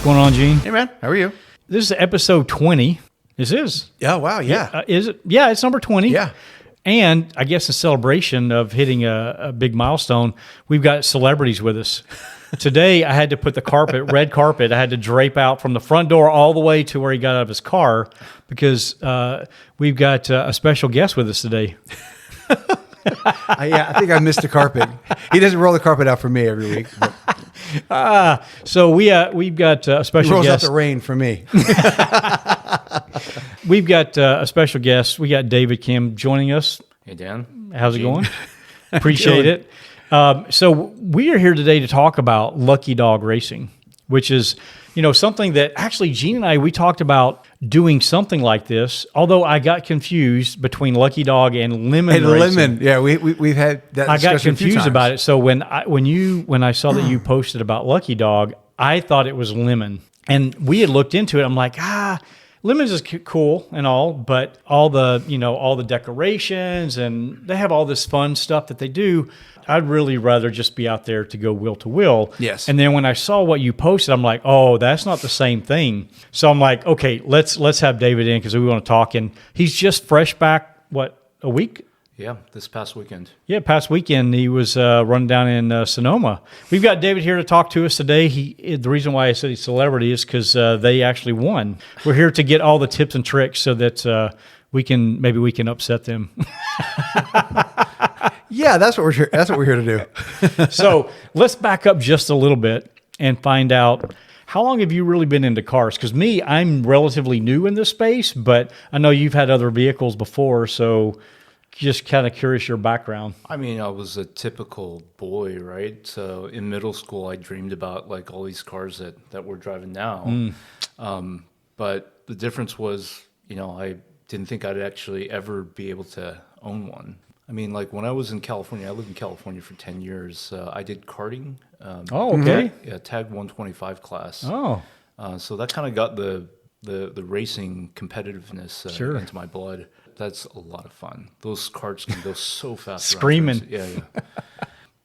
going on, Gene? Hey, man. How are you? This is episode 20. This is. Oh, wow. Yeah. Is it? Yeah, it's number 20. Yeah. And I guess in celebration of hitting a big milestone, we've got celebrities with us. Today, I had to put the red carpet, I had to drape out from the front door all the way to where he got out of his car because we've got a special guest with us today. I think I missed the carpet. He doesn't roll the carpet out for me every week. So we've got a special He rolls guest. out the rain for me. We've got a special guest. We got David Kim joining us. Hey, Dan. How's it going? Appreciate it. So we are here today to talk about Lucky Dog racing, which is, something that actually Gene and I, we talked about doing something like this, although I got confused between Lucky Dog and Lemon racing. Lemon. Yeah, we've had that I got discussion a few confused times. about it. So when I saw that you posted about Lucky Dog, I thought it was Lemon. And we had looked into it. I'm like, Lemons is cool and all, but all the decorations and they have all this fun stuff that they do. I'd really rather just be out there to go wheel to wheel. Yes. And then when I saw what you posted, I'm like, oh, that's not the same thing. So I'm like, okay, let's have David in because we want to talk. And he's just fresh back, a week? Yeah, this past weekend. Yeah, past weekend he was running down in Sonoma. We've got David here to talk to us today. The reason why I said he's a celebrity is because they actually won. We're here to get all the tips and tricks so that we can upset them. Yeah, that's what we're here to do. So let's back up just a little bit and find out, how long have you really been into cars? Because I'm relatively new in this space, but I know you've had other vehicles before, so just kind of curious your background. I mean, I was a typical boy, right? So in middle school, I dreamed about like all these cars that we're driving now. But the difference was, I didn't think I'd actually ever be able to own one. I mean, like when I was in California, I lived in California for 10 years. I did karting. Oh, okay. Yeah, Tag 125 class. Oh, So that kind of got the racing competitiveness into my blood. That's a lot of fun. Those karts can go so fast. Screaming. Yeah.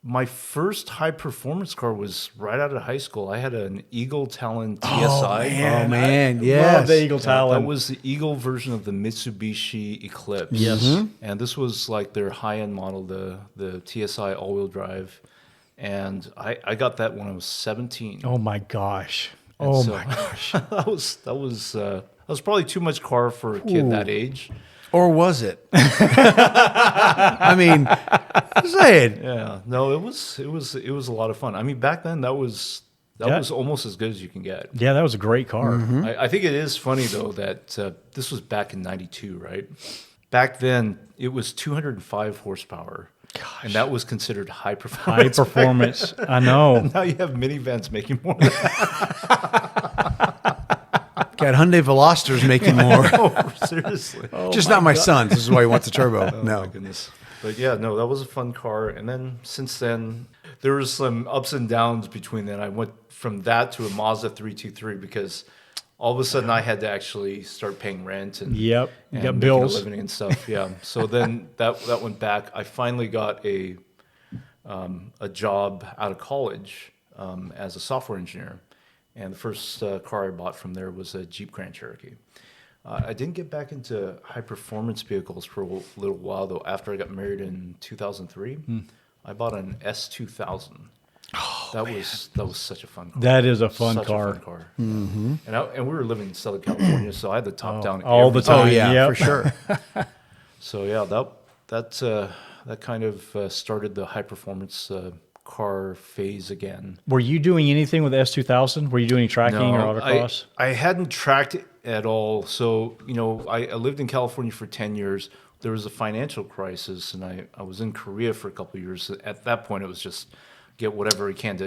My first high performance car was right out of high school. I had an Eagle Talon TSI. Oh man, yes. love the Eagle Talon. That was the Eagle version of the Mitsubishi Eclipse. Yes. And this was like their high-end model, the TSI all-wheel drive. And I got that when I was 17. Oh my gosh. And Oh so my gosh. that was probably too much car for a kid that age. Or was it? I mean, say it. Yeah, no, it was a lot of fun. I mean, back then that was almost as good as you can get. Yeah, that was a great car. I think it is funny though that this was back in '92, right? Back then it was 205 horsepower, and that was considered high performance. High performance. I know. Now you have minivans making more than that. Got Hyundai Velosters making more. Oh, seriously. Just not my son's. This is why he wants a turbo. Oh No. my goodness. But yeah, no, that was a fun car. And then since then, there was some ups and downs between then. I went from that to a Mazda 323 because all of a sudden I had to actually start paying rent and Yep. You and got making bills. a living and stuff. Yeah. So then that went back. I finally got a job out of college as a software engineer. And the first car I bought from there was a Jeep Grand Cherokee. I didn't get back into high-performance vehicles for a little while, though. After I got married in 2003, I bought an S2000. Oh, that was such a fun car. That is a fun Such car. a fun car. Mm-hmm. And we were living in Southern California, so I had the top down all the every time. Oh yeah, Yep. for sure. So yeah, that kind of started the high-performance car phase again. Were you doing anything with the S2000? Were you doing tracking or autocross? I hadn't tracked it at all. So, I lived in California for 10 years. There was a financial crisis, and I was in Korea for a couple of years. At that point, it was just get whatever we can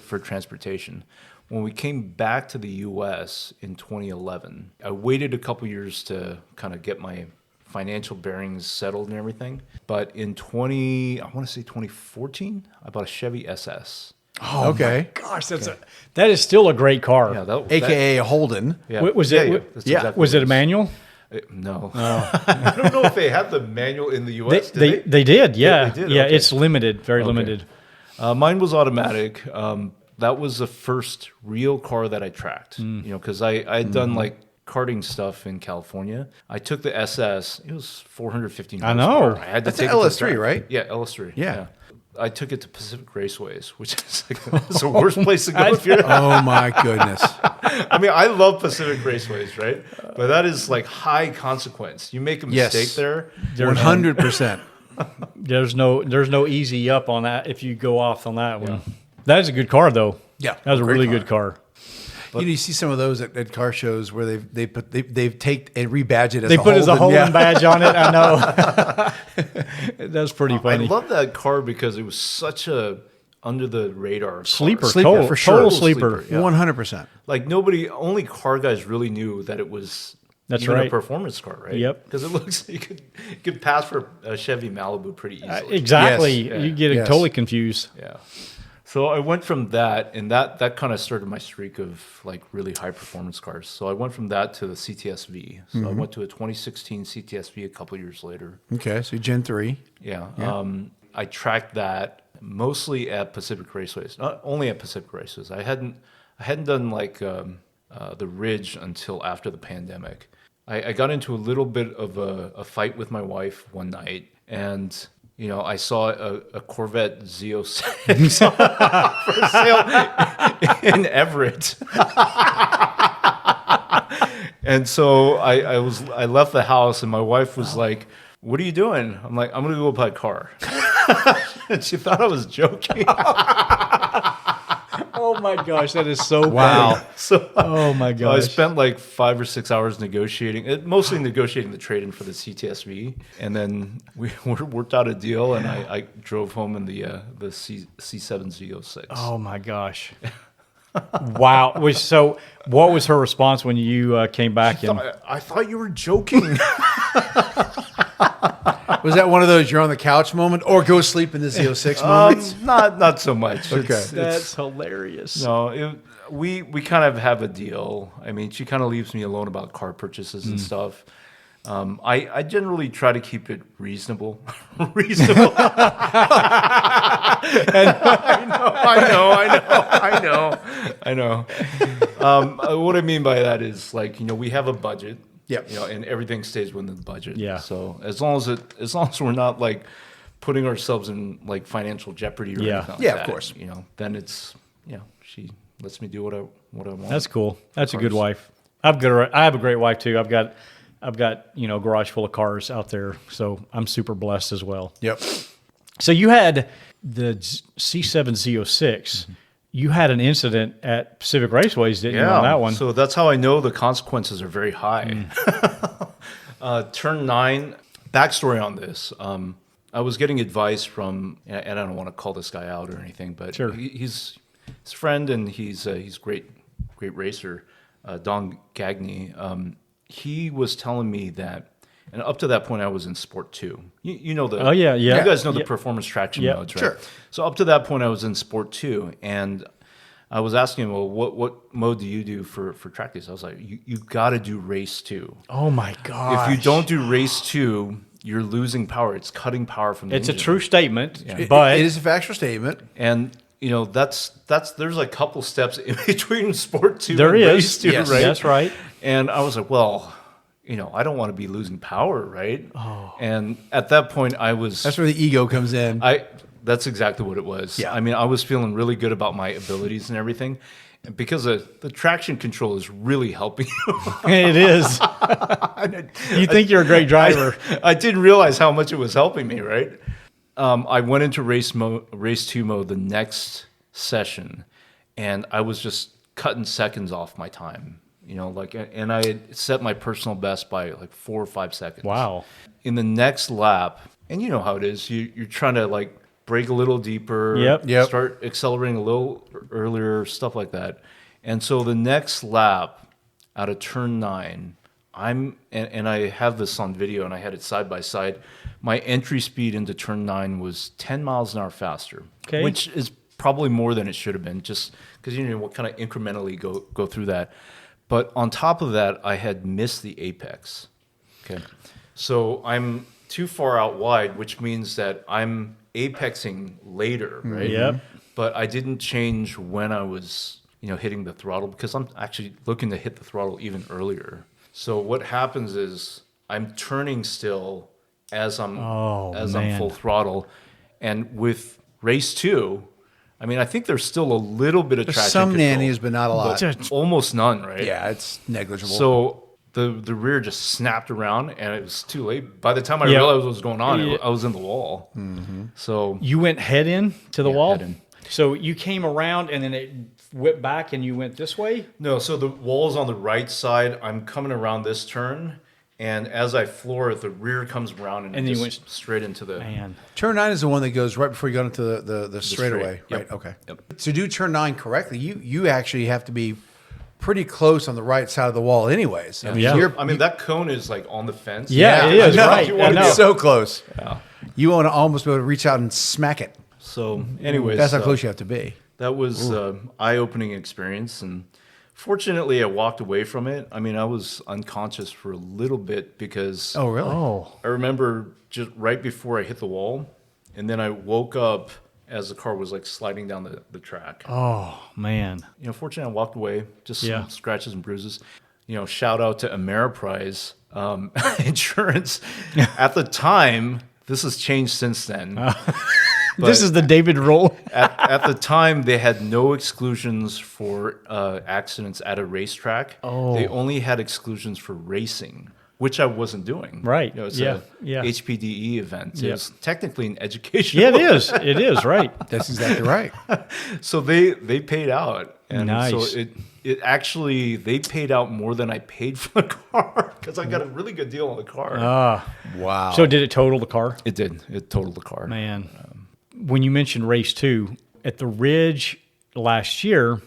for transportation. When we came back to the U.S. in 2011, I waited a couple of years to kind of get my financial bearings settled and everything. But in 2014, I bought a Chevy SS. Oh, Okay. my gosh, that is still a great car. Yeah, AKA a Holden. yeah. Was Yeah, it? yeah, that's yeah. exactly Was what it a manual? No. I don't know if they have the manual in the U.S. They did, yeah. they did? Yeah, Okay. it's limited, very Okay. limited. Mine was automatic, that was the first real car that I tracked. You know, because I had done like karting stuff in California. I took the SS. It was 415 I know. horsepower. I had to That's take an it to LS3, track. right? Yeah, LS3. Yeah. I took it to Pacific Raceways, which is like it's the worst place to go if you're. Oh my goodness. I mean, I love Pacific Raceways, right? But that is like high consequence. You make a mistake Yes. there. 100%. There's no easy up on that if you go off on that one. That is a good car though. Yeah, that was a great really car. good car. You see some of those at car shows where they've take and rebadge it as They put it as a Holden yeah. badge on it. I know. That's pretty funny. I love that car because it was such a under the radar Sleeper, Sleeper, total, for sure. total Sleeper, sleeper. yeah. 100%. Like only car guys really knew that it was. That's even right. a performance car, right? Yep. Because it looks you could pass for a Chevy Malibu pretty easily. Exactly. Yes. You get it Yes. totally confused. Yeah. So I went from that, and that kind of started my streak of like really high performance cars. So I went from that to the CTSV. So I went to a 2016 CTSV a couple years later. Okay, so Gen 3. Yeah. I tracked that mostly at Pacific Raceways, not only at Pacific Raceways. I hadn't done like the Ridge until after the pandemic. I got into a little bit of a fight with my wife one night, and you know, I saw a Corvette Z06 for sale in Everett. And so I left the house, and my wife was like, "What are you doing?" I'm like, "I'm gonna go buy a car." And she thought I was joking. Oh my gosh, that is so Wow. funny. So Oh my I gosh. spent like 5 or 6 hours negotiating, mostly negotiating the trade-in for the CTSV, and then we worked out a deal, and I drove home in the C7 Z06. Oh my gosh. Wow. So what was her response when you came back? I thought you were joking. Was that one of those you're on the couch moment or go sleep in the Z06 moments? Not so much. Okay. That's hilarious. No, we kind of have a deal. I mean, she kind of leaves me alone about car purchases and stuff. I generally try to keep it reasonable. Reasonable. I know. What I mean by that is like, you know, we have a budget. Yep. You know, and everything stays within the budget. Yeah. So as long as we're not like putting ourselves in like financial jeopardy or Yeah. anything like Yeah, of that, course. you know, then it's, you know, she lets me do what I want. That's cool. That's a good Cars. wife. I have a great wife too. I've got you know, a garage full of cars out there, so I'm super blessed as well. Yep. So you had the C7 Z06. You had an incident at Pacific Raceways, didn't you, on that one? So that's how I know the consequences are very high. Turn 9, backstory on this. I was getting advice from, and I don't want to call this guy out or anything, but Sure. he's his friend, and he's great racer, Don Gagne. He was telling me that, and up to that point, I was in Sport 2. You know the. Oh, yeah. You guys know the Yeah. performance traction Yeah. modes, right? Sure. So up to that point, I was in Sport 2, and I was asking him, well, what mode do you do for track days? I was like, you got to do race 2. Oh my gosh. If you don't do race 2, you're losing power. It's cutting power from the It's a engine. true statement, Yeah. but It is a factual statement. And you know that's there's a couple steps in between Sport 2 there and is. race 2, Yes. right? That's right. And I was like, well, you know, I don't want to be losing power, right? Oh. And at that point, That's where the ego comes in. That's exactly what it was. Yeah. I mean, I was feeling really good about my abilities and everything, because the traction control is really helping you. It is. You think you're a great driver. I didn't realize how much it was helping me, right? I went into race 2 mode the next session, and I was just cutting seconds off my time. You know, like, and I had set my personal best by like 4 or 5 seconds. Wow. In the next lap, and you know how it is, you're trying to like brake a little deeper, Yep. start accelerating a little earlier, stuff like that. And so the next lap out of turn 9, and I have this on video, and I had it side by side. My entry speed into turn 9 was 10 miles an hour faster, Okay. which is probably more than it should have been, just because you know what kind of incrementally go through that. But on top of that, I had missed the apex. Okay, so I'm too far out wide, which means that I'm apexing later, right? Yep. but I didn't change when I was, hitting the throttle because I'm actually looking to hit the throttle even earlier. So what happens is I'm turning still as I'm full throttle, and with race 2, I mean, I think there's still a little bit of traction Some control, nannies, but not a lot. but almost none, right? Yeah, it's negligible. So the rear just snapped around, and it was too late. By the time I realized what was going on, I was in the wall. Mm-hmm. So You went head in to the wall? head in. So you came around and then it whipped back and you went this way? No, so the wall's on the right side. I'm coming around this turn, and as I floor it, the rear comes around and then it you just went straight into the... Man. Turn 9 is the one that goes right before you go into the straightaway, straight. right? Yep. Okay. Yep. To do turn 9 correctly, you actually have to be pretty close on the right side of the wall anyways. I mean, Yeah. that cone is like on the fence. Yeah, it is, I know. right. You I want know. to It's so close. Yeah. You want to almost be able to reach out and smack it. So anyways, That's how close you have to be. that was eye-opening experience, and fortunately I walked away from it. I mean, I was unconscious for a little bit because Oh, really? Oh. I remember just right before I hit the wall, and then I woke up as the car was like sliding down the track. Oh, man. Fortunately I walked away, just some Yeah. scratches and bruises. Shout out to Ameriprise Insurance. At the time, this has changed since then. This is the David roll. At the time, they had no exclusions for accidents at a racetrack. Oh. They only had exclusions for racing, which I wasn't doing. Right. It's Yeah. a Yeah. HPDE event. Yeah. It's technically an education. Yeah, it is. It is, right. That's exactly right. So they paid out. And Nice. so it actually, they paid out more than I paid for the car because I got a really good deal on the car. Wow. So did it total the car? It did. It totaled the car. Man. When you mentioned race 2, at the Ridge last year,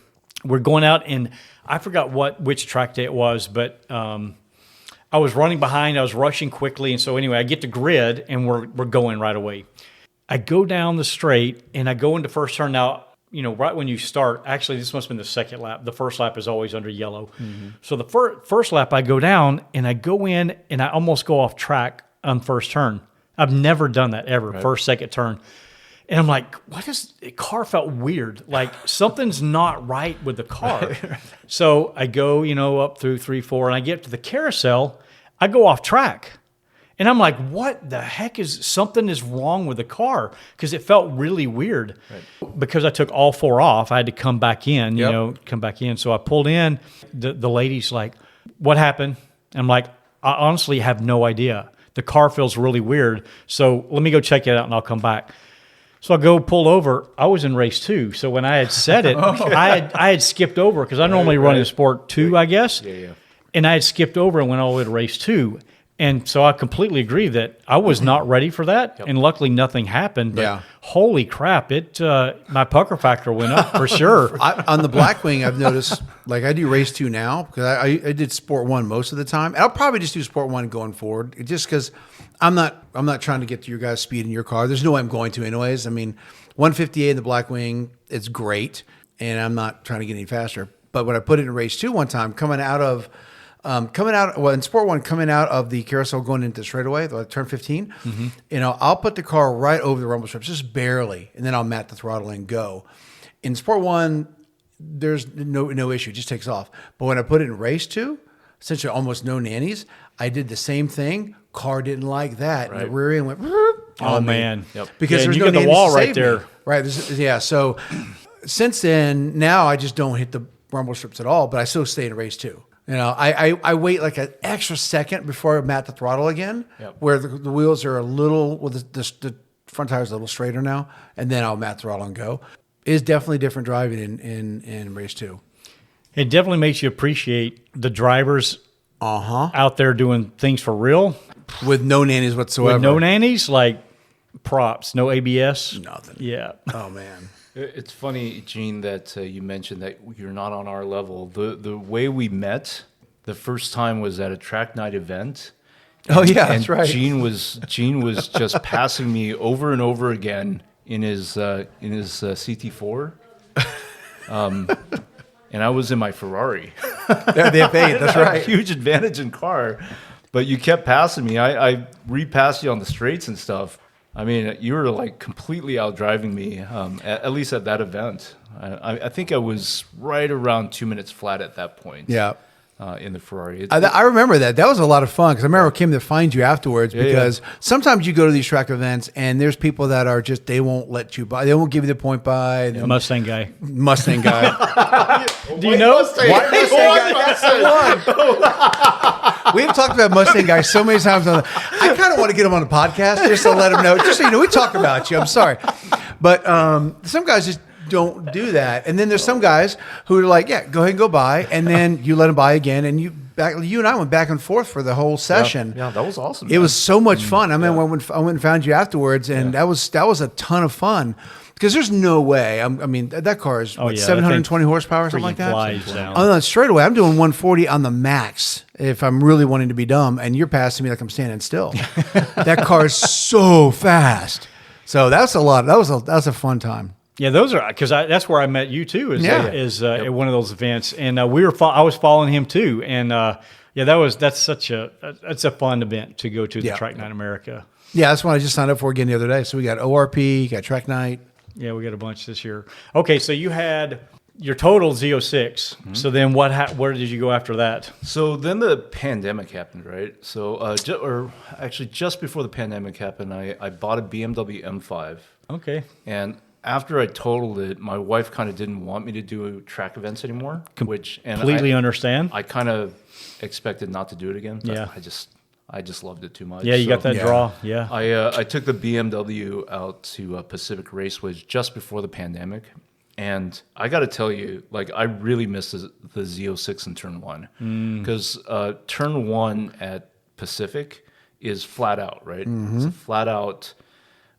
we're going out and I forgot which track day it was, but I was running behind. I was rushing quickly. And so anyway, I get to grid and we're going right away. I go down the straight and I go into first turn. Now, right when you start, actually, this must have been the second lap. The first lap is always under yellow. Mm-hmm. So the first lap, I go down and I go in and I almost go off track on first turn. I've never done that ever, right. First, second turn. And I'm like, the car felt weird. Like something's not right with the car. So I go, up through 3, 4, and I get to the carousel. I go off track. And I'm like, what the heck something is wrong with the car? Because it felt really weird. Right. Because I took all 4 off, I had to come back in, come back in. So I pulled in. The lady's like, what happened? And I'm like, I honestly have no idea. The car feels really weird. So let me go check it out and I'll come back. So I go pull over. I was in race 2. So when I had said it, I had skipped over because I normally run in sport 2, I guess. Yeah. And I had skipped over and went all the way to race 2. And so I completely agree that I was not ready for that. Yep. And luckily nothing happened. But holy crap, my pucker factor went up for sure. On the Blackwing, I've noticed, like I do race 2 now because I did Sport 1 most of the time. And I'll probably just do Sport 1 going forward just because I'm not trying to get to your guys' speed in your car. There's no way I'm going to anyways. I mean, 158 in the Blackwing, it's great. And I'm not trying to get any faster. But when I put it in race 2 one time, in Sport 1, coming out of the carousel going into straightaway, turn 15, I'll put the car right over the rumble strips, just barely, and then I'll mat the throttle and go. In Sport 1, there's no issue, it just takes off. But when I put it in race 2, essentially almost no nannies, I did the same thing. Car didn't like that. Right. And the rear end went, oh man. Yep. Because there's you no get the wall right there. Me. Right. So since then, now I just don't hit the rumble strips at all, but I still stay in race 2. I wait like an extra second before I mat the throttle again, where the wheels are a little, the front tire's a little straighter now, and then I'll mat throttle and go. It's definitely different driving in race 2. It definitely makes you appreciate the drivers out there doing things for real. With no nannies whatsoever. With no nannies, like props, no ABS. Nothing. Yeah. Oh, man. It's funny, Gene, that you mentioned that you're not on our level. The way we met, the first time was at a track night event. Oh yeah, that's right. Gene was just passing me over and over again in his CT4, and I was in my Ferrari. They have 8. That's right. Huge advantage in car, but you kept passing me. I repassed you on the straights and stuff. I mean, you were like completely out driving me, at least at that event. I think I was right around 2 minutes flat at that point. Yeah. In the Ferrari. I remember that. That was a lot of fun because I remember I came to find you afterwards because sometimes you go to these track events and there's people that are just, they won't let you buy. They won't give you the point buy. Mustang guy. Mustang guy. Do you know? Mustang guy. We've talked about Mustang guy so many times. I kind of want to get him on the podcast just to let him know. Just so you know, we talk about you. I'm sorry. But some guys just don't do that. And then there's some guys who are like, yeah, go ahead and go buy. And then you let them buy again. And you and I went back and forth for the whole session. Yeah, that was awesome. It was so much fun. I mean, I went and found you afterwards, and that was a ton of fun. Because there's no way. I mean, that car is 720 horsepower or something like that. Flies down. On the straightaway, I'm doing 140 on the max if I'm really wanting to be dumb, and you're passing me like I'm standing still. That car is so fast. So that's a lot. That was a fun time. Yeah, those are because that's where I met you too. Is at one of those events, and I was following him too, and that's a fun event to go to the Track Night America. Yeah, that's one I just signed up for again the other day. So we got ORP, got Track Night. Yeah, we got a bunch this year. Okay, so you had your total Z06. Mm-hmm. So then where did you go after that? So then the pandemic happened, right? So just before the pandemic happened, I bought a BMW M5. Okay. And after I totaled it, my wife kind of didn't want me to do track events anymore. Completely understand. I kind of expected not to do it again. But yeah. I just loved it too much. Yeah, you got that draw. Yeah. I took the BMW out to Pacific Raceways just before the pandemic. And I got to tell you, like, I really missed the Z06 in turn one. Because turn one at Pacific is flat out, right? Mm-hmm. It's a flat out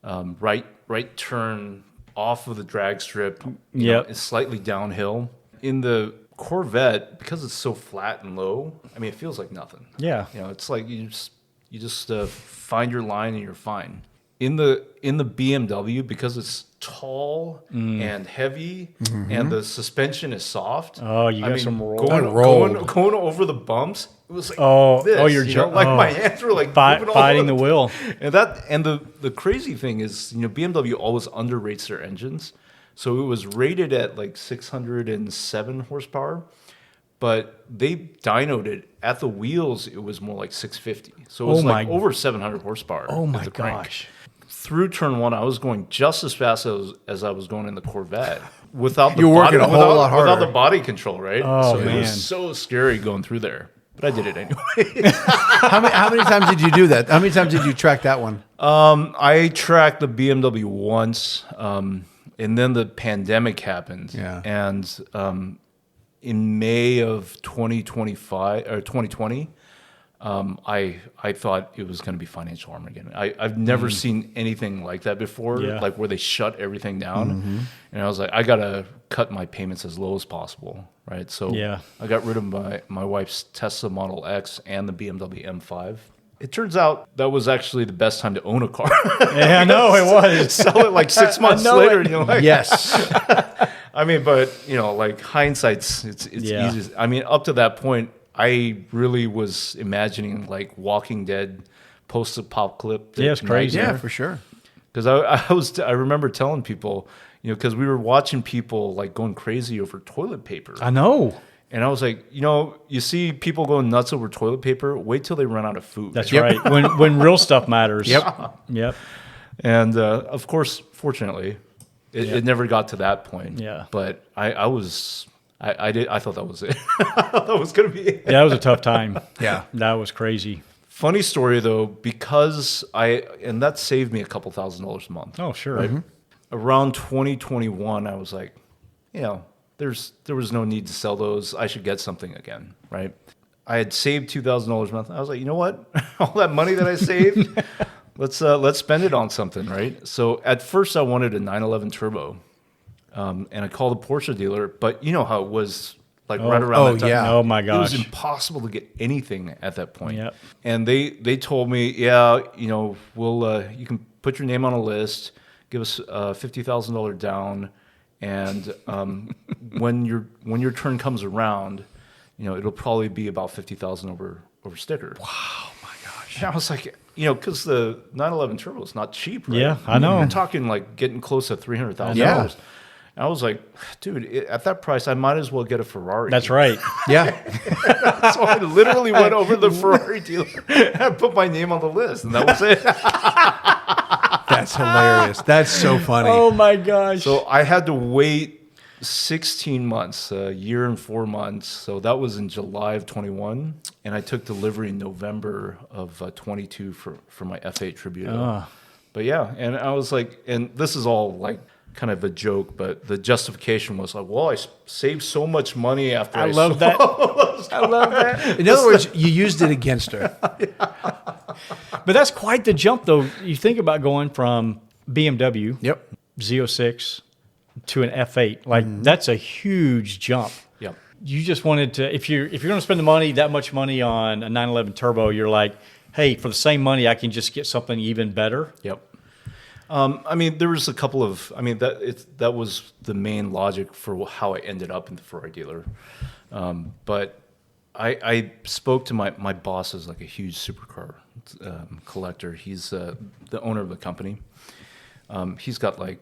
right turn off of the drag strip. It's slightly downhill. In the Corvette, because it's so flat and low, I mean, it feels like nothing. Yeah. It's like you just find your line and you're fine. In the BMW, because it's tall and heavy and the suspension is soft. Oh, you got some roll. Going over the bumps. It was like my hands were like fighting the wheel. And the crazy thing is, BMW always underrates their engines. So it was rated at like 607 horsepower, but they dynoed it at the wheels. It was more like 650. So it was over 700 horsepower. Oh my gosh! Through turn one, I was going just as fast as I was going in the Corvette without the working a whole lot harder without the body control, right? Oh, so man. It was so scary going through there. But I did it anyway. How many times did you do that? How many times did you track that one? I tracked the BMW once. And then the pandemic happened. Yeah. And in May of 2020, I thought it was going to be financial Armageddon. I've never seen anything like that before, like where they shut everything down. Mm-hmm. And I was like, I got to cut my payments as low as possible, right? So I got rid of my wife's Tesla Model X and the BMW M5. It turns out that was actually the best time to own a car. Yeah, I know it was. Sell it like 6 months later. Yes. I mean, but like hindsight's it's easy. I mean, up to that point, I really was imagining like Walking Dead post-apocalyptic. Yeah, it's crazy. Yeah, for sure. Because I remember telling people, because we were watching people like going crazy over toilet paper. I know. And I was like, you see people going nuts over toilet paper, wait till they run out of food. That's right. When real stuff matters. Yep. And of course, fortunately, it never got to that point. Yeah. But I thought that was it. That was going to be it. Yeah, that was a tough time. Yeah. That was crazy. Funny story though, because and that saved me a couple $1,000s a month. Oh, sure. Right? Mm-hmm. Around 2021, I was like, there was no need to sell those. I should get something again, right? I had saved $2,000 a month. I was like, you know what? All that money that I saved, let's spend it on something, right? So at first I wanted a 911 turbo, and I called a Porsche dealer, but you know how it was right around that time. Yeah. Oh my gosh. It was impossible to get anything at that point. Yep. And they told me, we'll you can put your name on a list, give us $50,000 down. And when your turn comes around, it'll probably be about $50,000 over sticker. Wow, my gosh! gosh. And I was like, because the 911 Turbo is not cheap, right? Yeah, I know. You're talking like getting close to $300,000. Yeah. And I was like, dude, at that price, I might as well get a Ferrari. That's right. Yeah. So I literally went over to the Ferrari dealer and put my name on the list, and that was it. That's hilarious. That's so funny. Oh my gosh. So I had to wait 16 months, a year and 4 months. So that was in July of 21. And I took delivery in November of 22 for my F8 Tributo. But yeah, and I was like, and this is all like kind of a joke, but the justification was like, well, I saved so much money after I love that. I love that. In other words, you used it against her. But that's quite the jump, though. You think about going from BMW Yep. Z06 to an F8. Like that's a huge jump. Yep. You just wanted to, if you're going to spend the money, that much money on a 911 Turbo, you're like, hey, for the same money, I can just get something even better. Yep. I mean, there was a couple of. I mean, that was the main logic for how I ended up in the Ferrari dealer. But I spoke to my boss, is like a huge supercar collector. He's the owner of the company. He's got like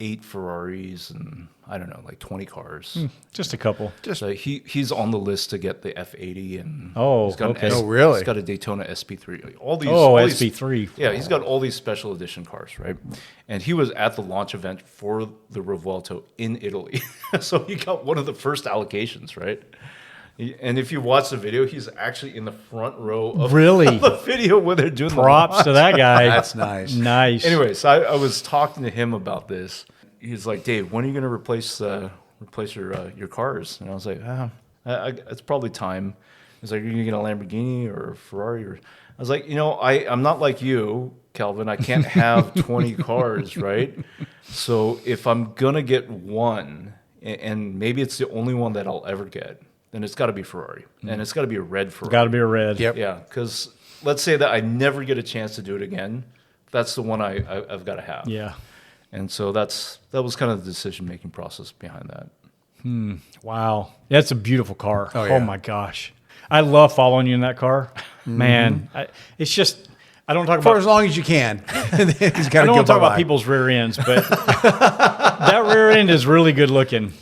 8 Ferraris and I don't know, like 20 cars. Just a couple. So he's on the list to get the F80 and Oh, okay. Oh, really? He's got a Daytona SP3. All these. Oh, all these- SP3. Yeah, he's got all these special edition cars, right? And he was at the launch event for the Revuelto in Italy, so he got one of the first allocations, right? And if you watch the video, he's actually in the front row of Really? the video where they're doing Props the to that guy. That's nice. Nice. Anyways, I was talking to him about this. He's like, Dave, when are you going to replace your cars? And I was like, it's probably time. He's like, are you going to get a Lamborghini or a Ferrari? I was like, I'm not like you, Calvin. I can't have 20 cars, right? So if I'm going to get one, and maybe it's the only one that I'll ever get, then it's got to be Ferrari. And it's got to be a red Ferrari. Got to be a red. Yep. Yeah, because let's say that I never get a chance to do it again. That's the one I've got to have. Yeah. And so that was kind of the decision-making process behind that. Wow. That's a beautiful car. Oh, yeah. Oh my gosh. I love following you in that car. Man, it's just, I don't talk For about, as long as you can. He's got I to don't go want to talk about bye-bye. people's rear ends, but that rear end is really good looking.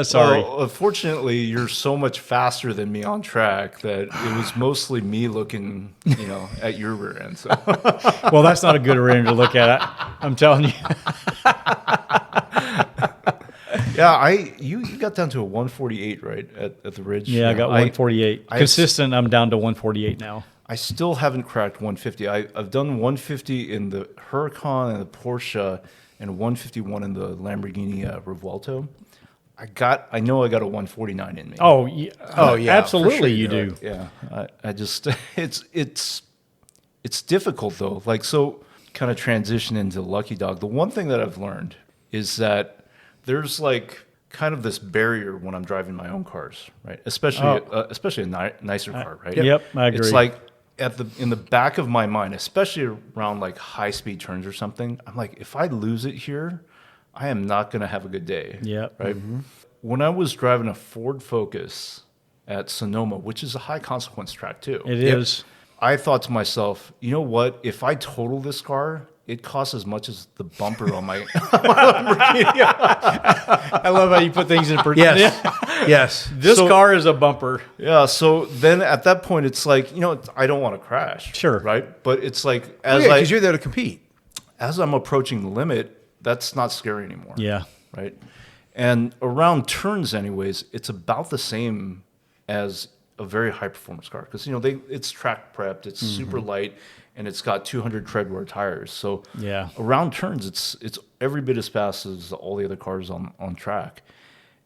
Sorry. Well, fortunately, you're so much faster than me on track that it was mostly me looking, at your rear end. So. Well, that's not a good rear end to look at. I'm telling you. Yeah, you got down to a 148, right, at the Ridge? Yeah, I got 148. I- Consistent, I'm down to 148 now. I still haven't cracked 150. I've done 150 in the Huracan and the Porsche, and 151 in the Lamborghini Revuelto. I know I got a 149 in me. Oh, yeah. Oh, yeah, for Absolutely sure you you do. Yeah, I just it's difficult though. Like, so kind of transition into Lucky Dog. The one thing that I've learned is that there's like kind of this barrier when I'm driving my own cars, right? Especially a nicer car, right? Yep, I agree. It's like in the back of my mind, especially around like high speed turns or something. I'm like, if I lose it here, I am not going to have a good day. Yep. Right. When I was driving a Ford Focus at Sonoma, which is a high consequence track too, It is. I thought to myself, you know what? If I total this car, it costs as much as the bumper on my I love how you put things in perspective. Yes. Yes. This car is a bumper. Yeah, so then at that point, it's like, I don't want to crash. Sure. Right? But it's like, Because you're there to compete. as I'm approaching the limit, that's not scary anymore. Yeah. Right? And around turns, anyways, it's about the same as a very high performance car because it's track prepped, it's super light, and it's got 200 treadwear tires. So Yeah. around turns, it's every bit as fast as all the other cars on track.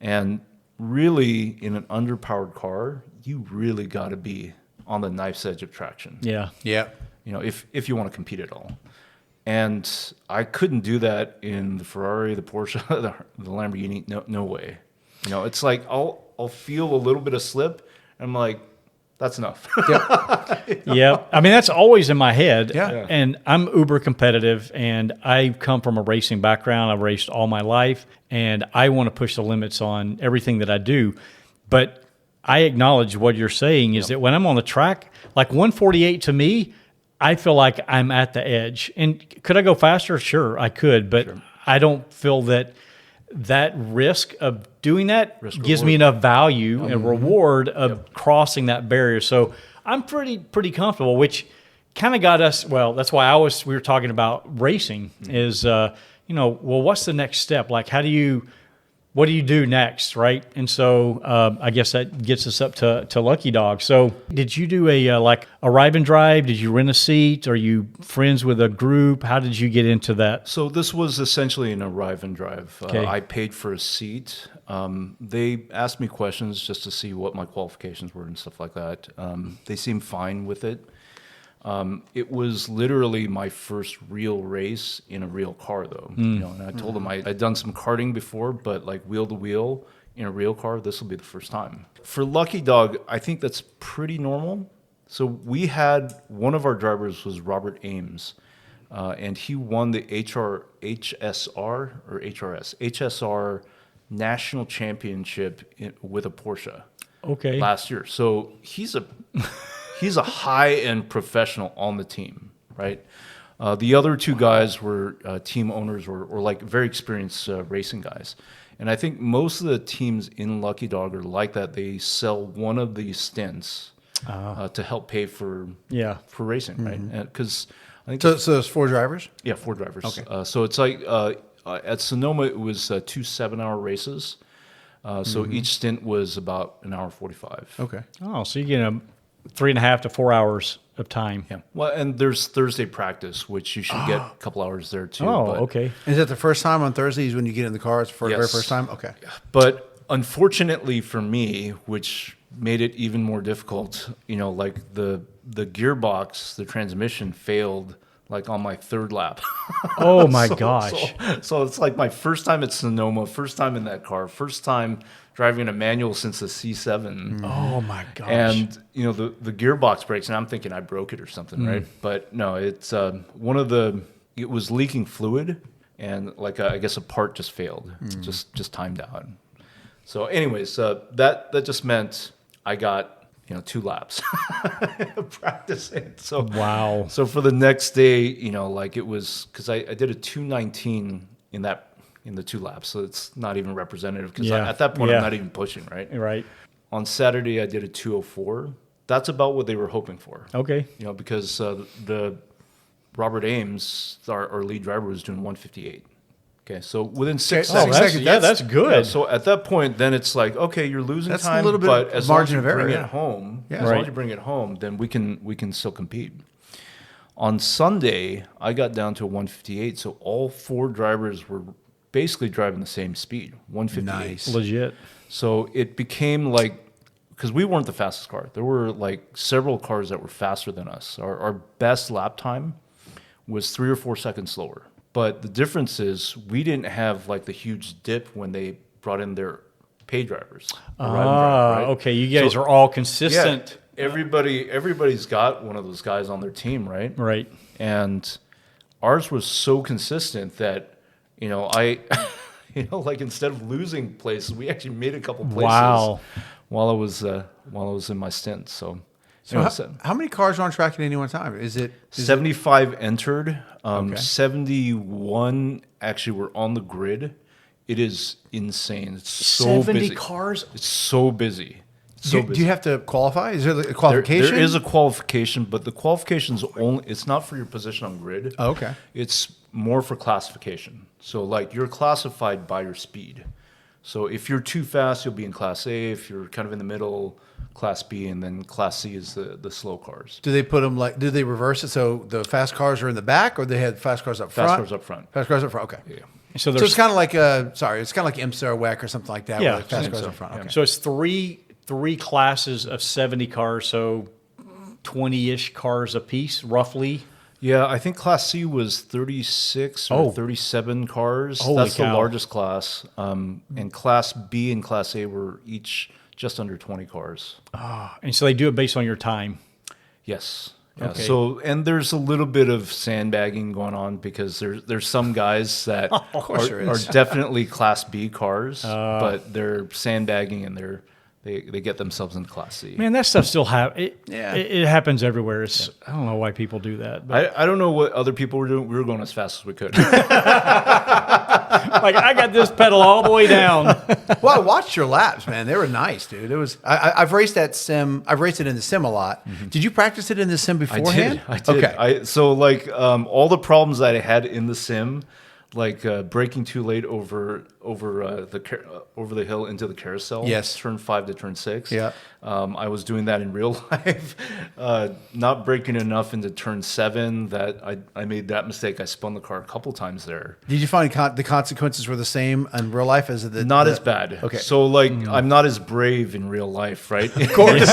And really, in an underpowered car, you really got to be on the knife's edge of traction. Yeah. Yeah. If you want to compete at all. And I couldn't do that in the Ferrari, the Porsche, the Lamborghini. No way. It's like I'll feel a little bit of slip. And I'm like, that's enough. Yeah. I mean, that's always in my head. Yeah. And I'm uber competitive and I come from a racing background. I've raced all my life and I want to push the limits on everything that I do. But I acknowledge what you're saying is that when I'm on the track, like 148 to me, I feel like I'm at the edge. And could I go faster? Sure, I could, but I don't feel that risk of doing that gives me enough value and reward of crossing that barrier. So I'm pretty comfortable, which kind of got us. Well, that's why we were talking about racing is, well, what's the next step? Like, what do you do next, right? And so I guess that gets us up to Lucky Dog. So did you do a arrive and drive? Did you rent a seat? Are you friends with a group? How did you get into that? So this was essentially an arrive and drive. Okay. I paid for a seat. They asked me questions just to see what my qualifications were and stuff like that. They seemed fine with it. It was literally my first real race in a real car, though. And I told them I'd done some karting before, but like wheel to wheel in a real car, this will be the first time. For Lucky Dog, I think that's pretty normal. So we had one of our drivers was Robert Ames, and he won the HSR National Championship with a Porsche. Okay. Last year. So he's a high-end professional on the team, right? The other two guys were team owners or like very experienced racing guys. And I think most of the teams in Lucky Dog are like that. They sell one of these stints to help pay for racing, right? Because I think So there's 4 drivers? yeah, 4 drivers. Okay. So it's like at Sonoma, it was 2 7-hour races. So each stint was about an hour 45. Okay. Oh, so you get 3.5 to 4 hours of time. Yeah. Well, and there's Thursday practice, which you should get a couple hours there too. Oh, but, okay. Is that the first time on Thursdays when you get in the cars for the very Yes. first time? Okay. But unfortunately for me, which made it even more difficult, like the gearbox, the transmission failed like on my 3rd lap. Oh my gosh. So it's like my first time at Sonoma, first time in that car, first time driving a manual since the C7. Oh my gosh. And the gearbox breaks, and I'm thinking I broke it or something, right? But no, it's it was leaking fluid, and like I guess a part just failed, just timed out. So, anyways, that just meant I got 2 laps practicing. So Wow. So for the next day, like it was because I did a 2:19 in the 2 laps, so it's not even representative because Yeah. at that point Yeah. I'm not even pushing, right? Right. On Saturday, I did a 2:04. That's about what they were hoping for. Okay. Because the Robert Ames, our lead driver, was doing 1:58. Okay, so within 6 Oh, seconds. that's- that's good. Yeah, so at that point, then it's like, okay, you're losing That's a time, little bit but of as long as margin you of error, bring yeah. it home, Yeah. as long Right. as you bring it home, then we can still compete. On Sunday, I got down to a 1:58, so all 4 drivers were basically driving the same speed, 1:58. Nice. Legit. So it became like, because we weren't the fastest car. There were like several cars that were faster than us. Our best lap time was 3 or 4 seconds slower. But the difference is we didn't have like the huge dip when they brought in their pay drivers. the ride and drive, right? Okay. You guys So- are all consistent. Everybody's got one of those guys on their team, right? Right. And ours was so consistent that, I, like instead of losing places, we actually made a couple places Wow. while I was in my stint. So, So how many cars are on track at any one time? Is it 75 entered. Okay. 71 actually were on the grid. It is insane. It's so 70 busy. cars. It's so busy. do you have to qualify? Is there a qualification? There is a qualification, but the qualification's only, it's not for your position on grid. Oh, okay. It's more for classification. So like you're classified by your speed. So if you're too fast, you'll be in class A. If you're kind of in the middle, class B, and then class C is the slow cars. Do they put them do they reverse it so the fast cars are in the back, or they had fast cars up front? Fast cars up front. Fast cars up front. Okay. Yeah. So So there's it's kind of like it's kind of like IMSA or WEC or something like that. Yeah, where the fast same cars so, up front. yeah. Okay. so it's three classes of 70 cars, so 20-ish cars apiece, roughly. Yeah, I think Class C was 36 or 37 cars. Holy That's cow. the largest class. And Class B and Class A were each just under 20 cars. And so they do it based on your time. Yes. Yeah. Okay. So, and there's a little bit of sandbagging going on because there's some guys that course there are is. definitely Class B cars, but they're sandbagging and they're they get themselves into Class C. Man, that stuff still Yeah. it happens everywhere. I don't know why people do that. But I don't know what other people were doing. We were going as fast as we could. like I got this pedal all the way down. Well, I watched your laps, man. They were nice, dude. It was. I've raced that sim. I've raced it in the sim a lot. Did you practice it in the sim beforehand? I did. Okay. So like all the problems that I had in the sim, like braking too late over the hill into the carousel. Yes. Turn 5 to turn 6. Yeah. I was doing that in real life. Not braking enough into turn 7. That I made that mistake. I spun the car a couple times there. Did you find the consequences were the same in real life as Not as bad. Okay. So like I'm not as brave in real life, right? Of course. in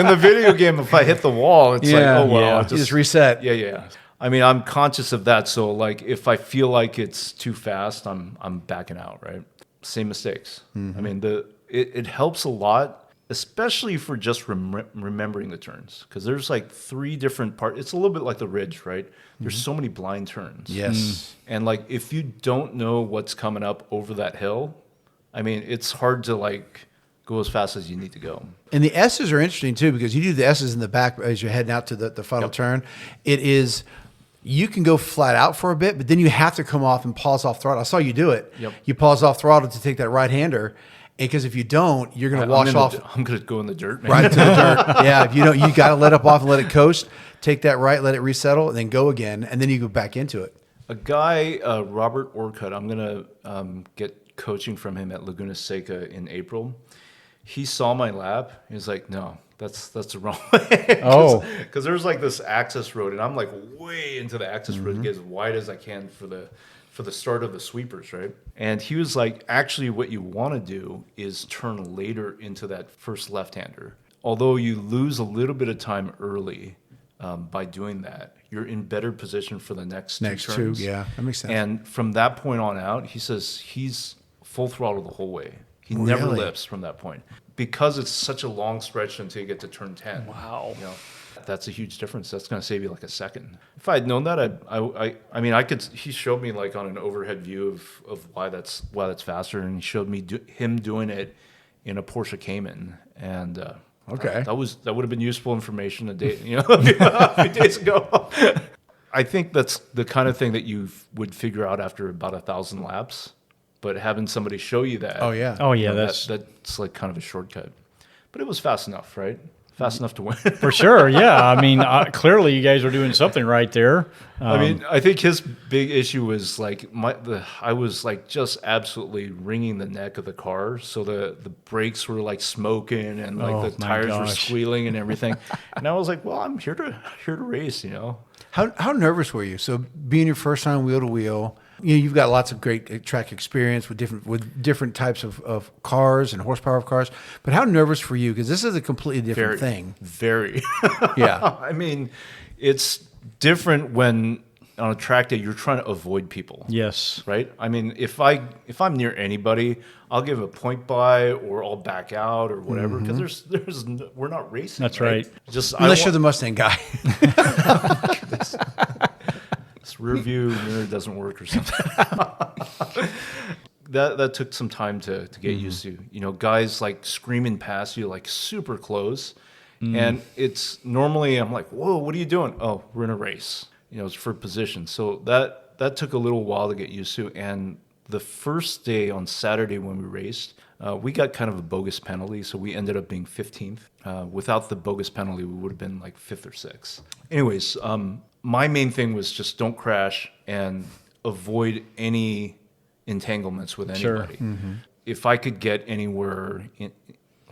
the video game, if I hit the wall, it's like, oh well, yeah. I'll You just reset. Yeah. I mean, I'm conscious of that. So like if I feel like it's too fast, I'm backing out, right? Same mistakes. I mean, it helps a lot, especially for just remembering the turns, because there's like 3 different parts. It's a little bit like the ridge, right? There's so many blind turns. Yes. And like if you don't know what's coming up over that hill, I mean, it's hard to like go as fast as you need to go. And the S's are interesting too, because you do the S's in the back as you're heading out to the final turn. It is, you can go flat out for a bit, but then you have to come off and pause off throttle. I saw you do it. Yep. You pause off throttle to take that right hander, because if you don't, you're going to wash off I'm going to go in the dirt, man. right into the dirt. Yeah, if you don't, you got to let up off and let it coast. Take that right, let it resettle, and then go again, and then you go back into it. A guy, Robert Orcutt, I'm going to get coaching from him at Laguna Seca in April. He saw my lap. He was like, no, that's the wrong way. Because there's like this access road, and I'm like way into the access road to get as wide as I can for the start of the sweepers, right? And he was like, actually, what you want to do is turn later into that first left-hander. Although you lose a little bit of time early by doing that, you're in better position for the next two turns. Yeah, that makes sense. And from that point on out, he says he's full throttle the whole way. He never Really? lifts from that point, because it's such a long stretch until you get to turn 10. Wow. You know, that's a huge difference. That's going to save you like a second. If I had known that, I mean, I could. He showed me like on an overhead view of why that's faster, and he showed me him doing it in a Porsche Cayman, and Okay. that would have been useful information a few days ago. I think that's the kind of thing that you would figure out after about 1,000 laps. But having somebody show you that, Oh, yeah. Oh yeah, that's like kind of a shortcut. But it was fast enough, right? Fast enough to win. for sure. Yeah, I mean, clearly you guys are doing something right there. I mean, I think his big issue was like I was like just absolutely wringing the neck of the car, so the brakes were like smoking and like Oh, the my tires were gosh. squealing and everything. And I was like, well, I'm here to race, you know. How nervous were you? So being your first time wheel to wheel, you've got lots of great track experience with different types of cars and horsepower of cars. But how nervous were you? Because this is a completely different thing. Very. Yeah. I mean, it's different when on a track day you're trying to avoid people. yes. Right? I mean, if I'm near anybody, I'll give a point by or I'll back out or whatever, because we're not racing. That's right. Just Unless you're the Mustang guy. this rear view mirror doesn't work or something. That took some time to get used to. You know, guys like screaming past you like super close, and it's normally I'm like, whoa, what are you doing? Oh, we're in a race. You know, it's for position. So that took a little while to get used to. And the first day on Saturday when we raced, we got kind of a bogus penalty, so we ended up being 15th. Without the bogus penalty, we would have been like 5th or 6th. Anyways, my main thing was just don't crash and avoid any entanglements with anybody. Sure. If I could get anywhere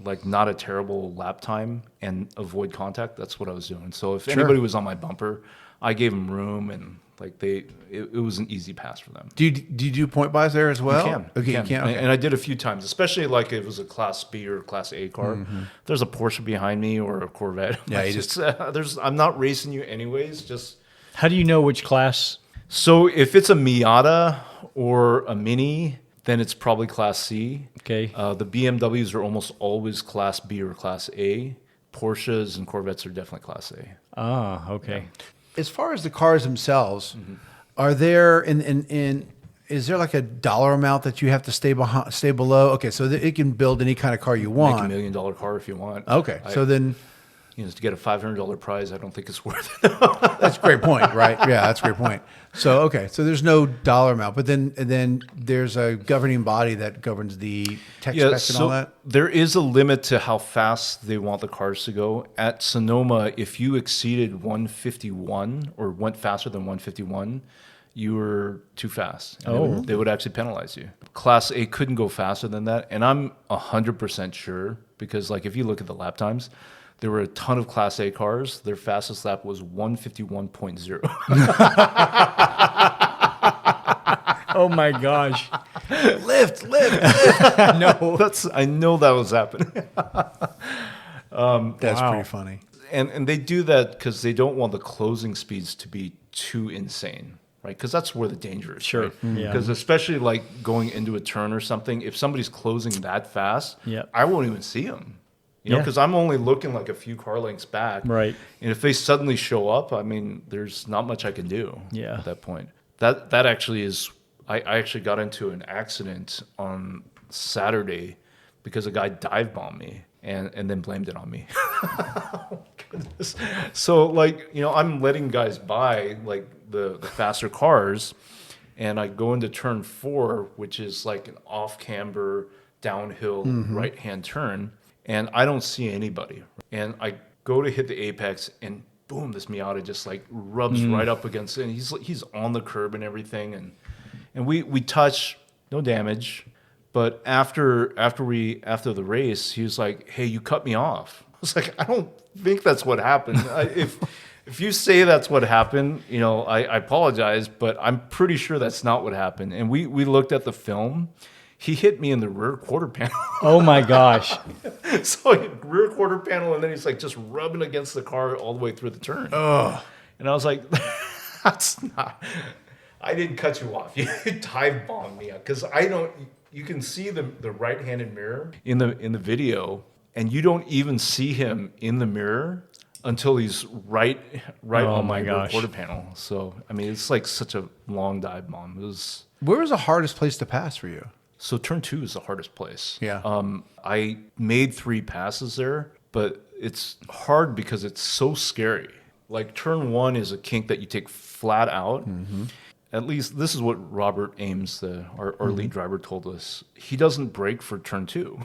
like not a terrible lap time and avoid contact, that's what I was doing. So if anybody was on my bumper, I gave them room, and like it was an easy pass for them. Do you do point buys there as well? You can. Okay, you can. Okay. And I did a few times, especially like if it was a Class B or Class A car. There's a Porsche behind me or a Corvette. Yeah, you I'm not racing you anyways. Just How do you know which class? so if it's a Miata or a Mini, then it's probably Class C. Okay. The BMWs are almost always Class B or Class A. Porsches and Corvettes are definitely Class A. Ah, okay. As far as the cars themselves, are there is there like a dollar amount that you have to stay below? Okay, so that it can build any kind of car you want. Make $1 million car if you want. Okay, so then to get a $500 prize, I don't think it's worth it. that's a great point, right? Yeah, that's a great point. So okay, so there's no dollar amount, but then there's a governing body that governs the tech specs and all that. There is a limit to how fast they want the cars to go. At Sonoma, if you exceeded 151 or went faster than 151, you were too fast. And they would actually penalize you. Class A couldn't go faster than that, and I'm 100% sure because like if you look at the lap times. There were a ton of Class A cars. Their fastest lap was 151.0. Oh my gosh. Lift. No. I know that was happening. That's pretty funny. And they do that because they don't want the closing speeds to be too insane, right? Because that's where the danger is. Sure. Right? Yeah. Because especially like going into a turn or something, if somebody's closing that fast, Yep. I won't even see them. Because I'm only looking like a few car lengths back. Right. And if they suddenly show up, I mean, there's not much I can do at that point. That actually is, I actually got into an accident on Saturday because a guy dive bombed me and then blamed it on me. Oh, goodness. So, like, I'm letting guys buy, like, the faster cars, and I go into turn 4, which is like an off-camber, downhill, right-hand turn. And I don't see anybody. And I go to hit the apex, and boom, this Miata just like rubs right up against it. And he's on the curb and everything. And we touch, no damage. But after the race, he was like, "Hey, you cut me off." I was like, "I don't think that's what happened. If you say that's what happened, I apologize, but I'm pretty sure that's not what happened." And we looked at the film. He hit me in the rear quarter panel. Oh my gosh. So rear quarter panel, and then he's like just rubbing against the car all the way through the turn. Oh, And I was like, that's not, I didn't cut you off. You dive bombed me because you can see the right-handed mirror in the video, and you don't even see him in the mirror until he's right on my rear quarter panel. So, I mean, it's like such a long dive bomb. where was the hardest place to pass for you? So turn 2 is the hardest place. Yeah. I made 3 passes there, but it's hard because it's so scary. Like turn 1 is a kink that you take flat out. Mm-hmm. At least this is what Robert Ames, our lead driver, told us. He doesn't brake for turn 2.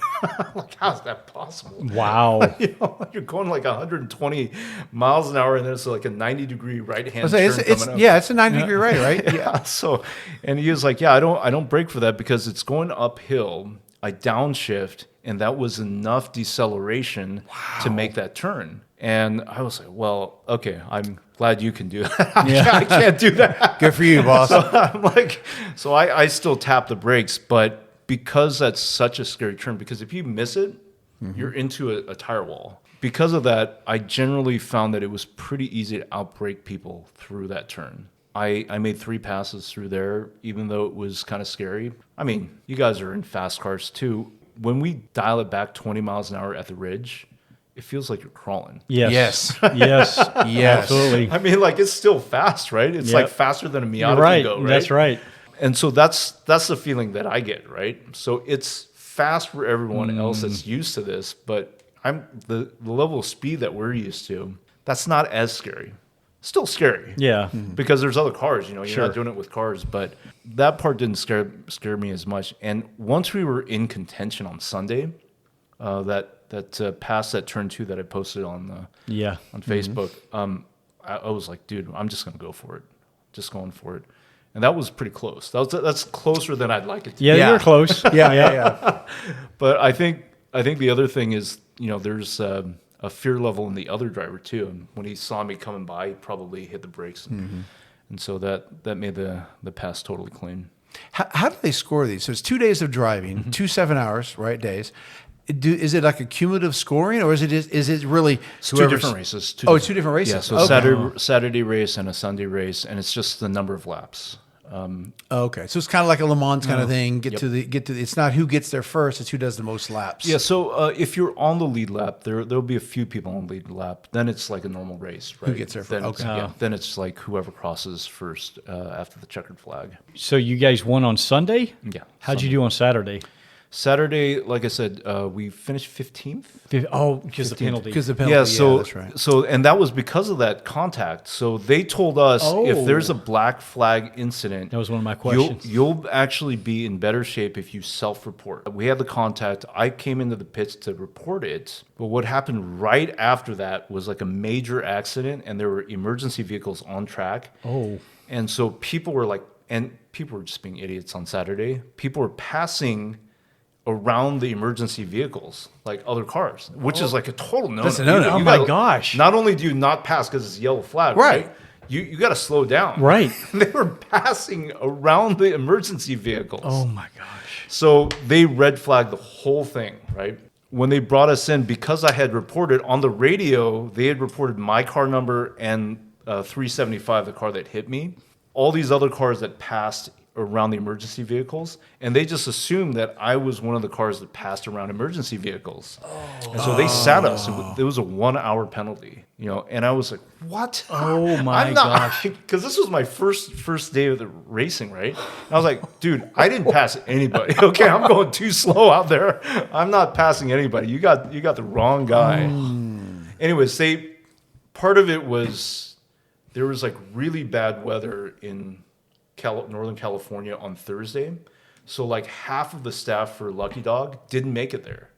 Like, how's that possible? Wow. You're going like 120 miles an hour, and there's like a 90-degree right-hand turn it's coming up. Yeah, it's a 90-degree right? Yeah. So, and he was like, "Yeah, I don't brake for that because it's going uphill. I downshift, and that was enough deceleration to make that turn." And I was like, "Well, okay, I'm glad you can do that. I can't do that." Good for you, boss. So I'm like, I still tap the brakes, but because that's such a scary turn, because if you miss it, you're into a tire wall. Because of that, I generally found that it was pretty easy to outbrake people through that turn. I made 3 passes through there, even though it was kind of scary. I mean, you guys are in fast cars too. When we dial it back 20 miles an hour at the ridge, it feels like you're crawling. Yes. Yes. Absolutely. I mean, like, it's still fast, right? It's like faster than a Miata right. can go, right? That's right. And so that's the feeling that I get, right? So it's fast for everyone else that's used to this, but the level of speed that we're used to, that's not as scary. Still scary. Yeah. Because there's other cars, you're Sure. not doing it with cars, but that part didn't scare me as much. And once we were in contention on Sunday, that past that turn 2 that I posted on Facebook, I was like, dude, I'm just gonna go for it, just going for it, and that was pretty close. That's closer than I'd like it to be. Yeah, you're close. Yeah. But I think the other thing is, there's a fear level in the other driver too, and when he saw me coming by, he probably hit the brakes, and so that made the pass totally clean. How do they score these? So it's 2 days of driving, 2 7-hour, right, days. Is it like a cumulative scoring, or is it really Two different races. It's 2 different races. Yeah, so Saturday race and a Sunday race, and it's just the number of laps. Okay, so it's kind of like a Le Mans kind of thing. Get to the. It's not who gets there first; it's who does the most laps. Yeah, so if you're on the lead lap, there'll be a few people on the lead lap. Then it's like a normal race, right? Who gets there first? Then it's, Okay. yeah, then it's like whoever crosses first after the checkered flag. So you guys won on Sunday? Yeah. How'd you do on Saturday? Saturday, like I said, we finished 15th. Oh, because the penalty. Because the penalty. Yeah, so that's right. so and that was because of that contact. So they told us if Oh. there's a black flag incident, That was one of my questions. You'll actually be in better shape if you self-report. We had the contact. I came into the pits to report it, but what happened right after that was like a major accident, and there were emergency vehicles on track. Oh. And so people were like, and people were just being idiots on Saturday. People were passing around the emergency vehicles, like other cars, which is like a total no-no. That's a no-no. Oh my gosh. Not only do you not pass because it's a yellow flag, Right. right? You got to slow down. Right. They were passing around the emergency vehicles. Oh my gosh. So they red flagged the whole thing, right? When they brought us in, because I had reported on the radio, they had reported my car number and 375, the car that hit me, all these other cars that passed around the emergency vehicles, and they just assumed that I was one of the cars that passed around emergency vehicles. And so they sat us. It was a 1 hour penalty, and I was like, what? Oh my gosh. Because this was my first day of the racing, right? And I was like, dude, I didn't pass anybody. Okay, I'm going too slow out there. I'm not passing anybody. You got the wrong guy. Anyways, part of it was there was like really bad weather in Northern California on Thursday. So like half of the staff for Lucky Dog didn't make it there.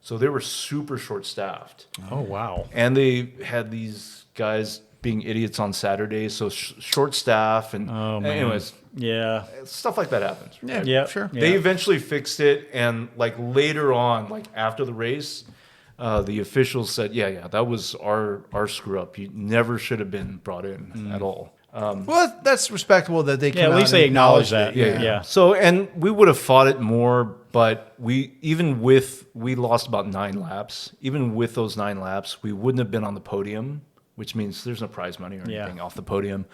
So they were super short staffed. Oh, wow. And they had these guys being idiots on Saturday. So short staff and Oh, man. anyways, Yeah. stuff like that happens. Right? Yeah. sure. Yeah. They eventually fixed it. And like later on, like after the race, the officials said, yeah, that was our screw up. You never should have been brought in at all. Well, that's respectable that they. Yeah, came at least out they and acknowledge acknowledged that. it. Yeah. So, and we would have fought it more, but we lost about 9 laps. Even with those 9 laps, we wouldn't have been on the podium, which means there's no prize money or anything off the podium.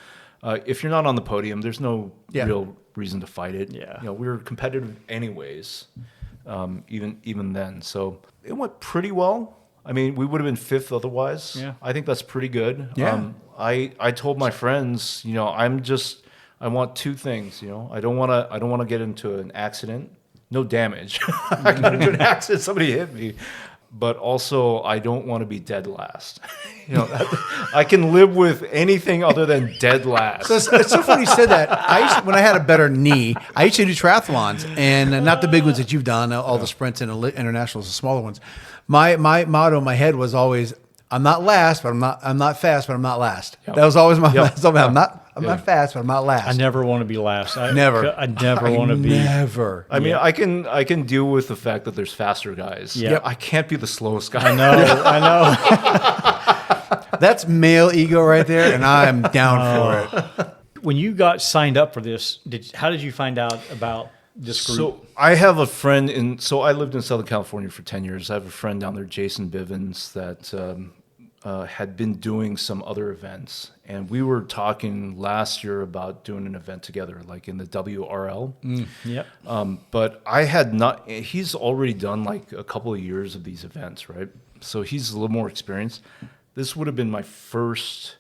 If you're not on the podium, there's no real reason to fight it. Yeah. We were competitive anyways, even then. So it went pretty well. I mean, we would have been 5th otherwise. Yeah. I think that's pretty good. Yeah. I told my friends, I want 2 things. I don't want to get into an accident. No damage. I got into an accident. Somebody hit me. But also, I don't want to be dead last. I can live with anything other than dead last. So it's so funny you said that. When I had a better knee, I used to do triathlons, and not the big ones that you've done, all the sprints and internationals, the smaller ones. My motto in my head was always, I'm not last, but I'm not fast, but I'm not last. Yep. That was always my. Yep. I'm not fast, but I'm not last. I never want to be last. I Never. want to be. Never. I mean, I can deal with the fact that there's faster guys. Yeah. I can't be the slowest guy. I know. That's male ego right there, and I'm down for it. When you got signed up for this, how did you find out about this group? So I have a friend so I lived in Southern California for 10 years. I have a friend down there, Jason Bivens, that had been doing some other events. And we were talking last year about doing an event together, like in the WRL. Yep. But I had not, he's already done like a couple of years of these events, right? So he's a little more experienced. This would have been my first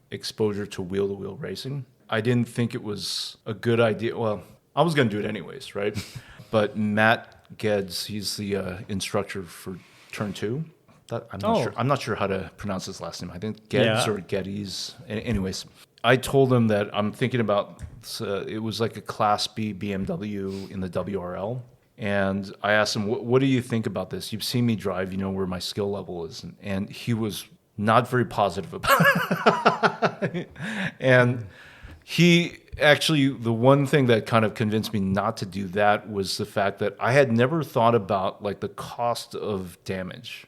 exposure to wheel-to-wheel racing. I didn't think it was a good idea. Well, I was going to do it anyways, right? But Matt Geddes, he's the instructor for Turn 2. I'm not sure how to pronounce his last name. I think Geddes or Geddes. Anyways, I told him that I'm thinking about, it was like a Class B BMW in the WRL. And I asked him, what do you think about this? You've seen me drive, you know where my skill level is. And he was not very positive about it. And he actually, the one thing that kind of convinced me not to do that was the fact that I had never thought about like the cost of damage.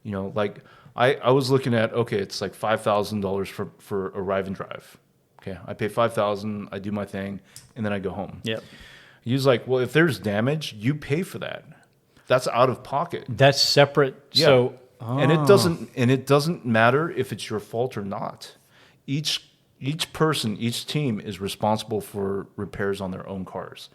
Like I was looking at, okay, it's like $5,000 for a ride and drive. Okay, I pay $5,000, I do my thing, and then I go home. Yep. He was like, well, if there's damage, you pay for that. That's out of pocket. That's separate. Yeah. So, and it doesn't matter if it's your fault or not. Each each team is responsible for repairs on their own cars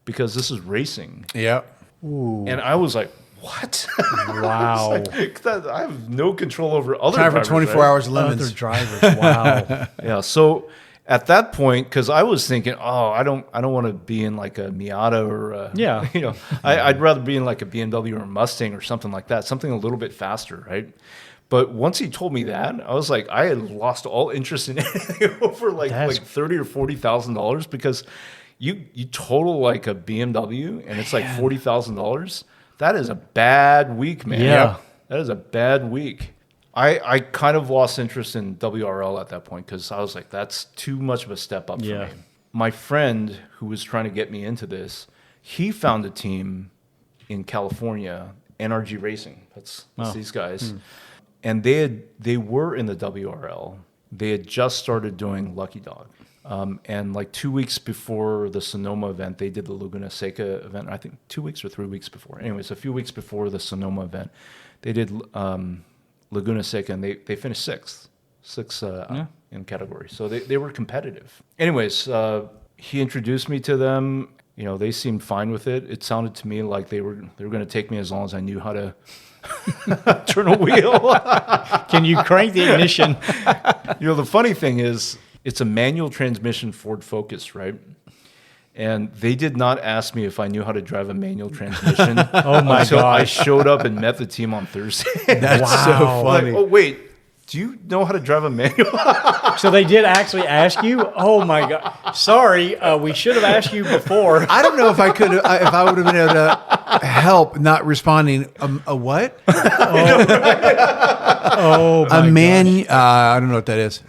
because this is racing. Yeah. And I was like, what? Wow. I have no control over other Time for drivers, 24 right? hours of lemons. Other drivers. Wow. Yeah. So at that point, because I was thinking, oh, I don't want to be in like a Miata or I'd rather be in like a BMW or a Mustang or something like that, something a little bit faster, right? But once he told me that, I was like, I had lost all interest in anything over like $30,000 or $40,000 because you total like a BMW and it's like $40,000. That is a bad week, man. Yeah. That is a bad week. I kind of lost interest in WRL at that point because I was like, that's too much of a step up for me. My friend who was trying to get me into this, he found a team in California, NRG Racing. That's these guys. And they were in the WRL. They had just started doing Lucky Dog. And like 2 weeks before the Sonoma event, they did the Laguna Seca event. I think 2 weeks or 3 weeks before. Anyways, a few weeks before the Sonoma event, they did Laguna Seca, and they finished sixth in category. So they were competitive. Anyways, he introduced me to them. You know, they seemed fine with it. It sounded to me like they were going to take me as long as I knew how to turn a wheel. Can you crank the ignition? You know, the funny thing is, it's a manual transmission Ford Focus, right? And they did not ask me if I knew how to drive a manual transmission. Oh my until I gosh. showed up and met the team on Thursday. That's so funny. Like, oh wait, do you know how to drive a manual? So they did actually ask you? Oh my God. Sorry, we should have asked you before. I don't know if I could, if I would have been able to help not responding. A what? Oh my A man? I don't know what that is.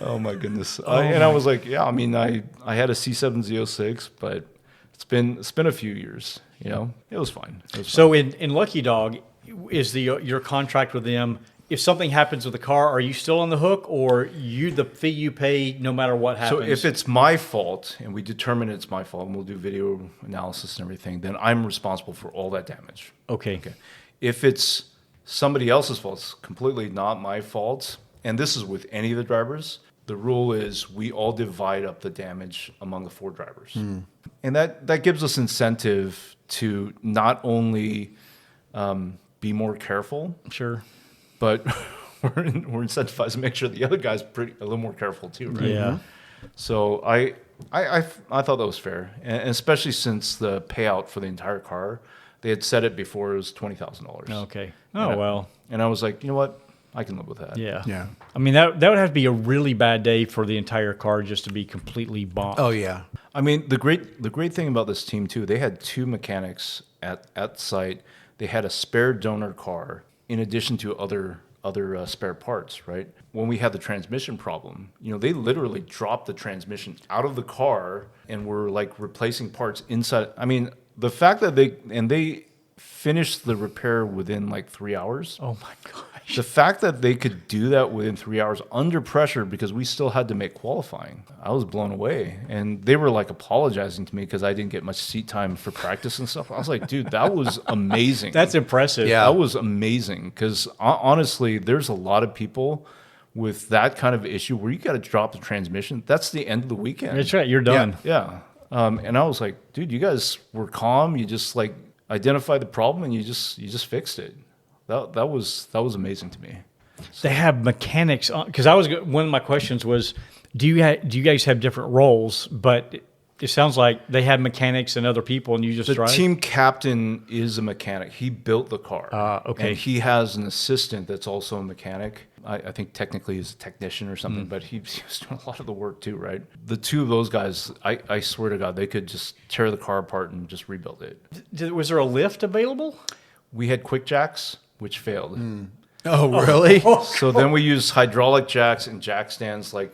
Oh my goodness! I was like, yeah. I mean, I had a C7Z06, but it's been a few years. You know, it was fine. So in Lucky Dog, is your contract with them? If something happens with the car, are you still on the hook, or the fee you pay no matter what happens? So if it's my fault and we determine it's my fault, and we'll do video analysis and everything, then I'm responsible for all that damage. Okay. If it's somebody else's fault, it's completely not my fault. And this is with any of the drivers. The rule is we all divide up the damage among the 4 drivers. And that gives us incentive to not only be more careful, Sure. but we're incentivized to make sure the other guy's a little more careful too, right? Yeah. So I thought that was fair, and especially since the payout for the entire car, they had said it before, it was $20,000. Okay. Oh, well. And I was like, you know what? I can live with that. Yeah. Yeah. I mean, that would have to be a really bad day for the entire car just to be completely bombed. Oh, yeah. I mean, the great thing about this team too, they had 2 mechanics at site. They had a spare donor car in addition to other spare parts, right? When we had the transmission problem, you know, they literally dropped the transmission out of the car and were like replacing parts inside. I mean, the fact that they finished the repair within like 3 hours. Oh my gosh. The fact that they could do that within 3 hours under pressure because we still had to make qualifying, I was blown away. And they were like apologizing to me because I didn't get much seat time for practice and stuff. I was like, dude, that was amazing. That's impressive. Yeah. That was amazing because honestly, there's a lot of people with that kind of issue where you got to drop the transmission. That's the end of the weekend. That's right. You're done. Yeah. And I was like, dude, you guys were calm. You just like identified the problem and you just fixed it. That was amazing to me. They have mechanics on, because one of my questions was, do you guys have different roles? But it sounds like they have mechanics and other people, and you just The drive. team captain is a mechanic. He built the car. Okay. And he has an assistant that's also a mechanic. I think technically he's a technician or something, but he's doing a lot of the work too, right? The 2 of those guys, I swear to God, they could just tear the car apart and just rebuild it. Was there a lift available? We had quick jacks, which failed. Oh, really? So then we used hydraulic jacks and jack stands like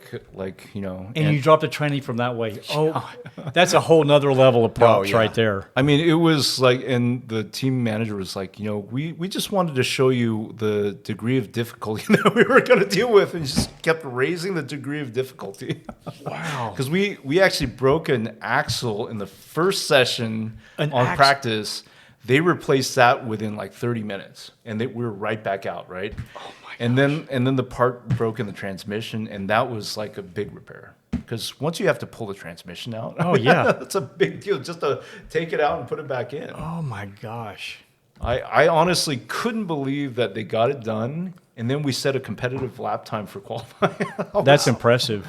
you know. And you dropped a tranny from that way. Oh, that's a whole nother level of props yeah. right there. I mean, it was like, and the team manager was like, you know, we just wanted to show you the degree of difficulty that we were going to deal with, and just kept raising the degree of difficulty. Wow. Because we actually broke an axle in the first session on practice They replaced that within like 30 minutes, and we were right back out, right? Oh my! And then the part broke in the transmission, and that was like a big repair. Because once you have to pull the transmission out, Oh, yeah. that's a big deal just to take it out and put it back in. Oh my gosh. I honestly couldn't believe that they got it done, and then we set a competitive lap time for qualifying. That's impressive.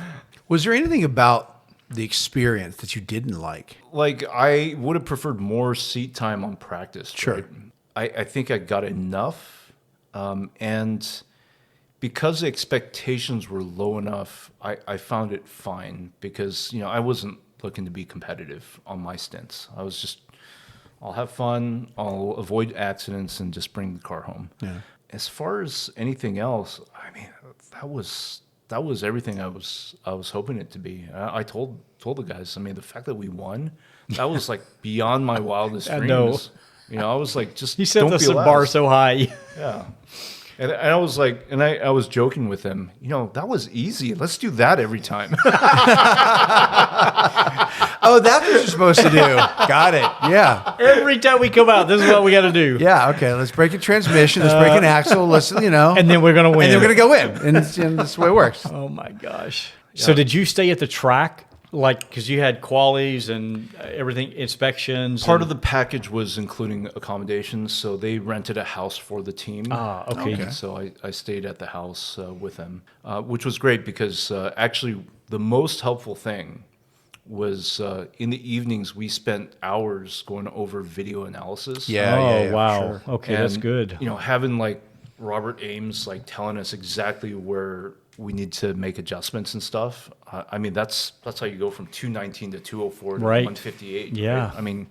Was there anything about the experience that you didn't like? Like, I would have preferred more seat time on practice. Sure. Right? I think I got enough. And because the expectations were low enough, I found it fine because, I wasn't looking to be competitive on my stints. I was just, I'll have fun, I'll avoid accidents, and just bring the car home. Yeah. As far as anything else, I mean, that was everything I was hoping it to be. I told the guys, I mean, the fact that we won, that was like beyond my wildest I dreams. know. I was like, just You set don't the be last. bar so high. Yeah. And I was like, I was joking with him, that was easy. Let's do that every time. Oh, that's what you're supposed to do. Got it. Yeah. Every time we come out, this is what we got to do. Yeah. Okay. Let's break a transmission. Let's break an axle. Let's, And then we're going to win. and then we're going to go in. And that's the way it works. Oh my gosh. So did you stay at the track? Like, because you had qualies and everything, inspections. Part of the package was including accommodations, so they rented a house for the team. Ah, okay. So I stayed at the house with them, which was great because actually the most helpful thing was in the evenings we spent hours going over video analysis. Oh, wow. Sure. Okay, that's And, good. having like Robert Ames like telling us exactly where we need to make adjustments and stuff. I mean, that's how you go from 219 to 204 to Right. 158. Yeah. Right? I mean,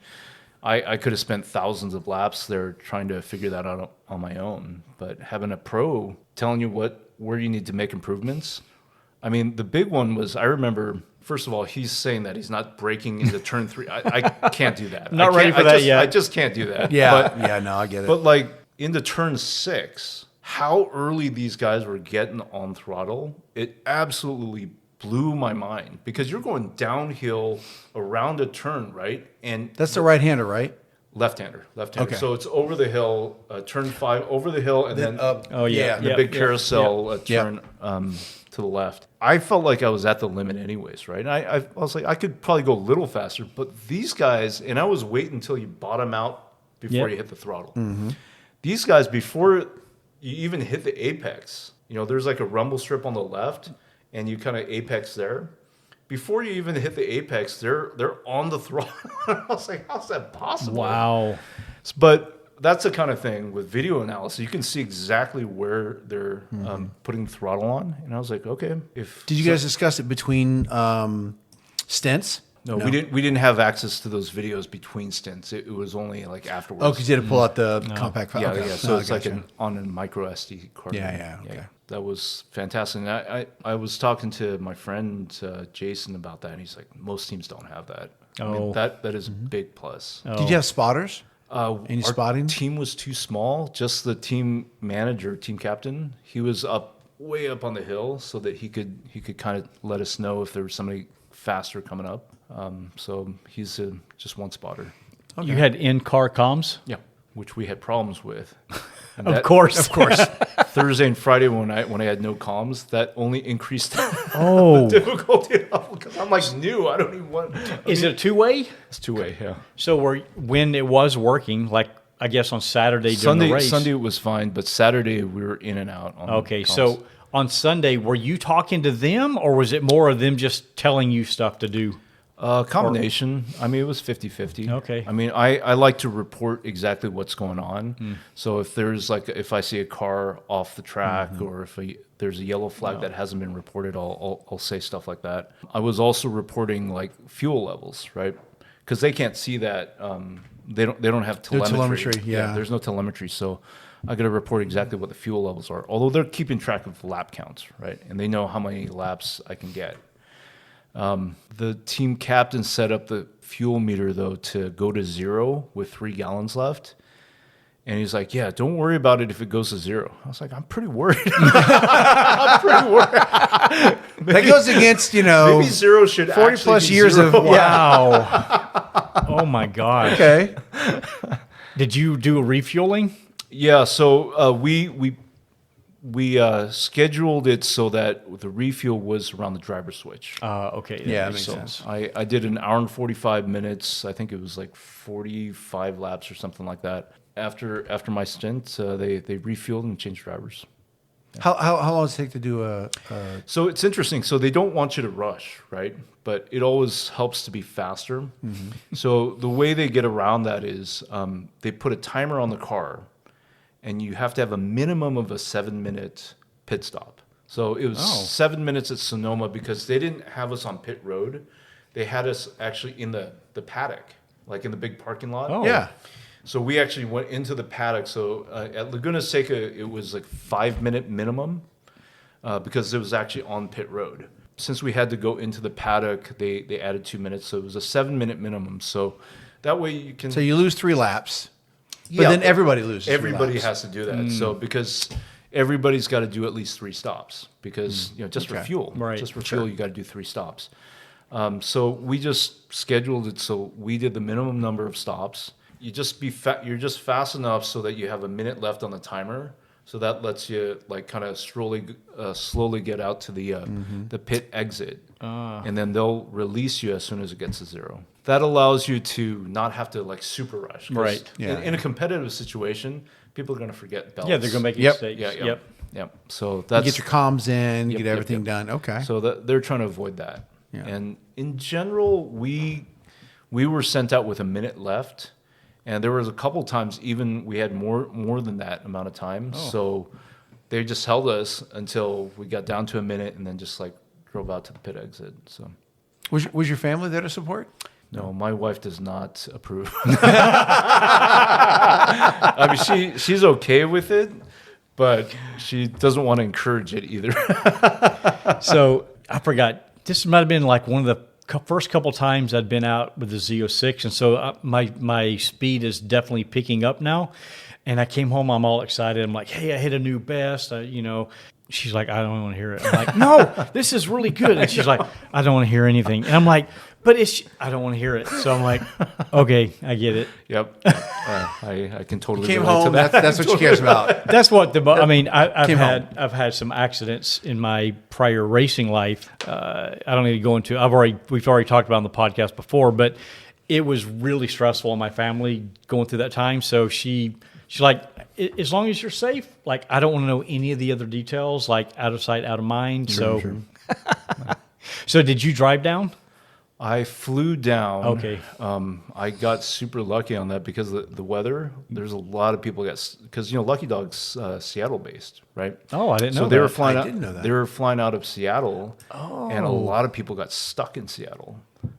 I could have spent thousands of laps there trying to figure that out on my own. But having a pro telling you where you need to make improvements. I mean, the big one was, I remember, first of all, he's saying that he's not braking into turn 3. I can't do that. Not I ready can't- for I that just- yet. I just can't do that. Yeah. But, Yeah. No, I get it. but like into turn 6, how early these guys were getting on throttle, it absolutely blew my mind because you're going downhill around a turn, right? And That's the right-hander, right? left-hander. Okay. So it's over the hill, turn 5 over the hill, and then Oh, yeah. the Yep, big yep, carousel yep. turn to the left. I felt like I was at the limit anyways, right? And I was like, I could probably go a little faster, but these guys, and I was waiting until you bottom out before Yep. you hit the throttle. These guys, before you even hit the apex, there's like a rumble strip on the left, and you kind of apex there. Before you even hit the apex, they're on the throttle. I was like, how's that possible? Wow. But that's the kind of thing with video analysis. You can see exactly where they're putting the throttle on. And I was like, okay. Did you guys discuss it between stints? No, we didn't have access to those videos between stints. It was only like afterwards. Oh, because you had to pull out the compact file. Yeah, Okay. yeah. So No, I it's like gotcha. on a micro SD card. Yeah, okay. That was fantastic. And I was talking to my friend Jason about that, and he's like, most teams don't have that. I Oh. mean, that is a big plus. Did you have spotters? Any Our spotting? team was too small. Just the team manager, team captain, he was way up on the hill so that he could kind of let us know if there was somebody faster coming up. So he's just one spotter. You had in-car comms? Yeah, which we had problems with. And Of course. Thursday and Friday when I had no comms, that only increased Oh. the difficulty level because I'm like new. I don't even want. Is it a two-way? It's 2-way. Yeah. So when it was working, like I guess on Saturday during the race. Sunday was fine, but Saturday we were in and out. On Okay, comms. so on Sunday, were you talking to them or was it more of them just telling you stuff to do? Combination. I mean, it was 50-50. Okay. I mean, I like to report exactly what's going on. So if there's if I see a car off the track or if there's a yellow flag that hasn't been reported, I'll say stuff like that. I was also reporting like fuel levels, right? Because they can't see that. They don't have telemetry. telemetry, yeah. There's no telemetry, so I got to report exactly what the fuel levels are. Although they're keeping track of lap counts, right? And they know how many laps I can get. The team captain set up the fuel meter, though, to go to 0 with 3 gallons left. And he's like, yeah, don't worry about it if it goes to 0. I was like, I'm pretty worried. I'm pretty worried. That goes against, Maybe 0 should 40 actually plus be years 0. of, yeah. Wow. Oh my gosh. Okay. Did you do a refueling? Yeah, so we scheduled it so that the refuel was around the driver switch. Okay. Yeah, that makes makes sense. I did an hour and 45 minutes. I think it was like 45 laps or something like that. After my stint, they refueled and changed drivers. How long does it take to do a So it's interesting. So they don't want you to rush, right? But it always helps to be faster. So the way they get around that is they put a timer on the car, and you have to have a minimum of a 7-minute pit stop. So it was 7 minutes at Sonoma because they didn't have us on pit road. They had us actually in the paddock, like in the big parking lot. Oh. Yeah. So we actually went into the paddock. So at Laguna Seca, it was like 5-minute minimum because it was actually on pit road. Since we had to go into the paddock, they added 2 minutes. So it was a 7-minute minimum. So that way you can. So you lose 3 laps, but Yeah, then everybody loses. 3 Everybody laps. has to do that. So because everybody's got to do at least 3 stops because just for Okay. fuel, Right. just for fuel, you got to do 3 stops. So we just scheduled it so we did the minimum number of stops. You just you're just fast enough so that you have a minute left on the timer. So that lets you like kind of slowly get out to the pit exit, and then they'll release you as soon as it gets to 0. That allows you to not have to like super rush. 'Cause Right. Yeah. In a competitive situation, people are going to forget belts. Yeah, they're going to make Yep. mistakes. Yeah. Yep. So You that's get your comms in, Yep, get yep, everything yep. done. Okay. so that they're trying to avoid that. Yeah. And in general, we were sent out with a minute left, and there was a couple times even we had more than that amount of time. So they just held us until we got down to a minute, and then just like drove out to the pit exit. So Was your family there to support? no, my wife does not approve. I mean, she's okay with it, but she doesn't want to encourage it either. So I forgot. This might have been like one of the first couple times I'd been out with the Z06, and so my speed is definitely picking up now. And I came home, I'm all excited. I'm like, hey, I hit a new best. She's like, I don't want to hear it. I'm like, no, this is really good. And she's like, I don't want to hear anything. And I'm like, but I don't want to hear it. So I'm like, okay, I get it. Yep. I can totally Came relate to home. that. That's what she cares about. That's what I mean. Came home. I've had some accidents in my prior racing life. I don't need to go into. We've already talked about it on the podcast before, but it was really stressful on my family going through that time. So she's like, as long as you're safe, like I don't want to know any of the other details, like out of sight, out of mind. Sure. So did you drive down? I flew down. Okay. I got super lucky on that because of the weather. There's a lot of people because Lucky Dog's Seattle based, right? Oh, I didn't know So they that. were flying I out. didn't know that. They were flying out of Seattle, and a Oh. lot of people got stuck in Seattle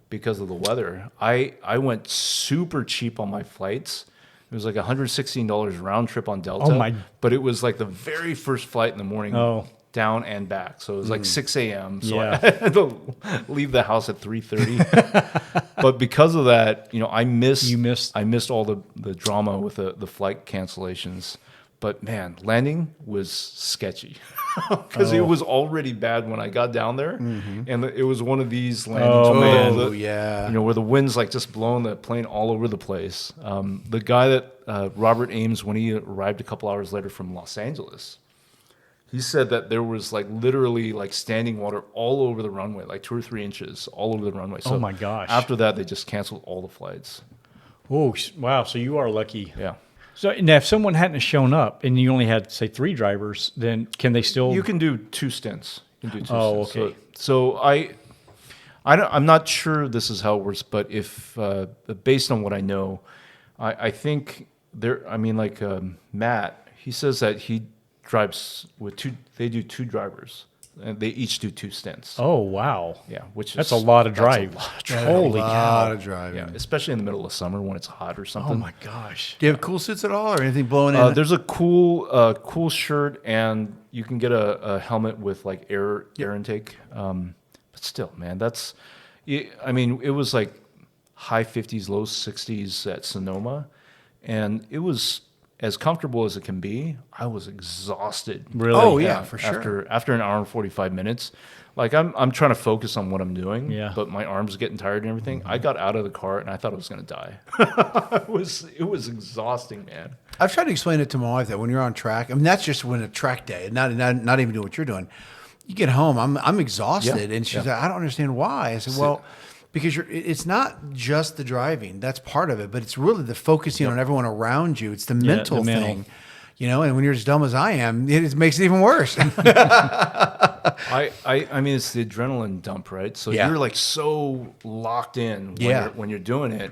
because of the weather. I went super cheap on my flights. It was like $116 round trip on Delta. Oh, my. But it was like the very first flight in the morning. Oh. Down and back, so it was like 6 a.m. So Yeah. I had to leave the house at 3:30. But because of that, I missed all the drama with the flight cancellations. But man, landing was sketchy because it was already bad when I got down there, and it was one of these landings. Oh, where man. the- Yeah. where the wind's like just blowing the plane all over the place. The guy that Robert Ames, when he arrived a couple hours later from Los Angeles, he said that there was like literally like standing water all over the runway, like 2 or 3 inches all over the runway. So Oh, my gosh. After that, they just canceled all the flights. Oh, wow. So you are lucky. Yeah. So now, if someone hadn't shown up and you only had, say, 3 drivers, then can they still? You can do 2 stints. You can do 2 Oh, stints. okay. So I'm not sure this is how it works, but if based on what I know, I think Matt, he says that he drives with 2. They do 2 drivers, and they each do 2 stints. Oh, wow. Yeah, which That's is a lot of that's a drive. lot of drive. Holy a cow. lot of driving. Yeah, especially in the middle of summer when it's hot or something. Oh, my gosh. Do you have cool suits at all, or anything blowing in? There's a cool shirt, and you can get a helmet with like air intake. But still, man, it was like high 50s, low 60s at Sonoma, and it was as comfortable as it can be, I was exhausted. Really? Oh, yeah, for sure. After an hour and 45 minutes, like I'm trying to focus on what I'm doing, Yeah. but my arms getting tired and everything. I got out of the car and I thought I was going to die. It was exhausting, man. I've tried to explain it to my wife that when you're on track, I mean, that's just when a track day, not even doing what you're doing. You get home, I'm exhausted, Yeah. and she's like, I don't understand why. I said, well, because it's not just the driving, that's part of it, but it's really the focusing on everyone around you. It's the mental thing, you know. And when you're as dumb as I am, it makes it even worse. I mean, it's the adrenaline dump, right? So Yeah. you're like so locked in when you're doing it.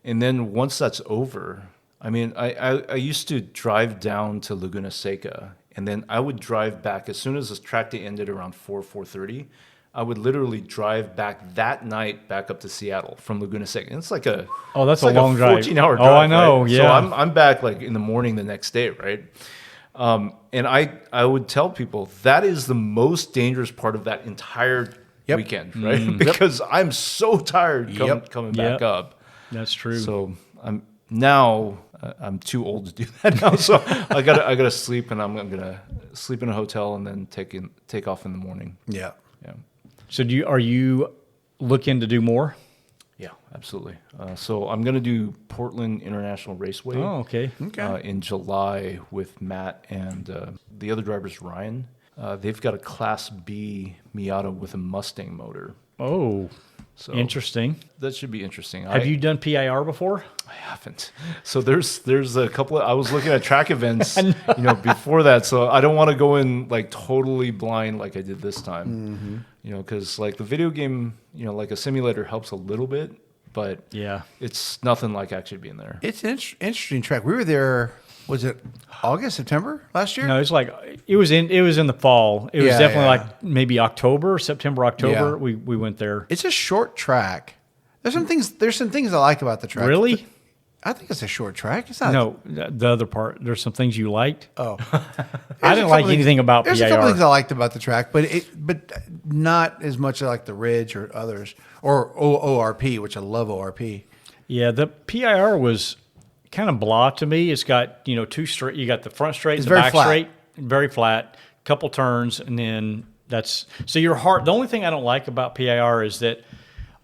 And then once that's over, I mean, I used to drive down to Laguna Seca, and then I would drive back as soon as the track day ended around 4:30. I would literally drive back that night back up to Seattle from Laguna Seca. And it's like a that's it's a like long drive. 14-hour drive. Oh, I know. Right? Yeah. So I'm back like in the morning the next day, right? And I would tell people that is the most dangerous part of that entire weekend, right? Because I'm so tired coming back up. That's true. So I'm too old to do that now. So I gotta sleep, and I'm gonna sleep in a hotel and then take off in the morning. Yeah. Yeah. So are you looking to do more? Yeah, absolutely. So I'm going to do Portland International Raceway. Oh, okay. In July with Matt and the other driver's Ryan. They've got a Class B Miata with a Mustang motor. Oh, So interesting. That should be interesting. Have you done PIR before? I haven't. So there's a couple of, I was looking at track events, before that. So I don't want to go in like totally blind like I did this time. Mm-hmm. Because like the video game, like a simulator helps a little bit, but Yeah. it's nothing like actually being there. It's an interesting track. We were there, was it August, September last year? No, it's like it was in the fall. It was Yeah, definitely yeah. like maybe September, October. Yeah. We went there. It's a short track. There's some things I like about the track. Really? I think it's a short track. It's not. No, the other part. There's some things you liked. Oh, I didn't like anything about There's a couple PIR. things I liked about the track, but not as much as like the Ridge or others or ORP, which I love ORP. Yeah, the PIR was kind of blah to me. It's got two straight. You got the front straight, It's the very back flat. straight, very flat. Couple turns, and then that's so your heart. The only thing I don't like about PIR is that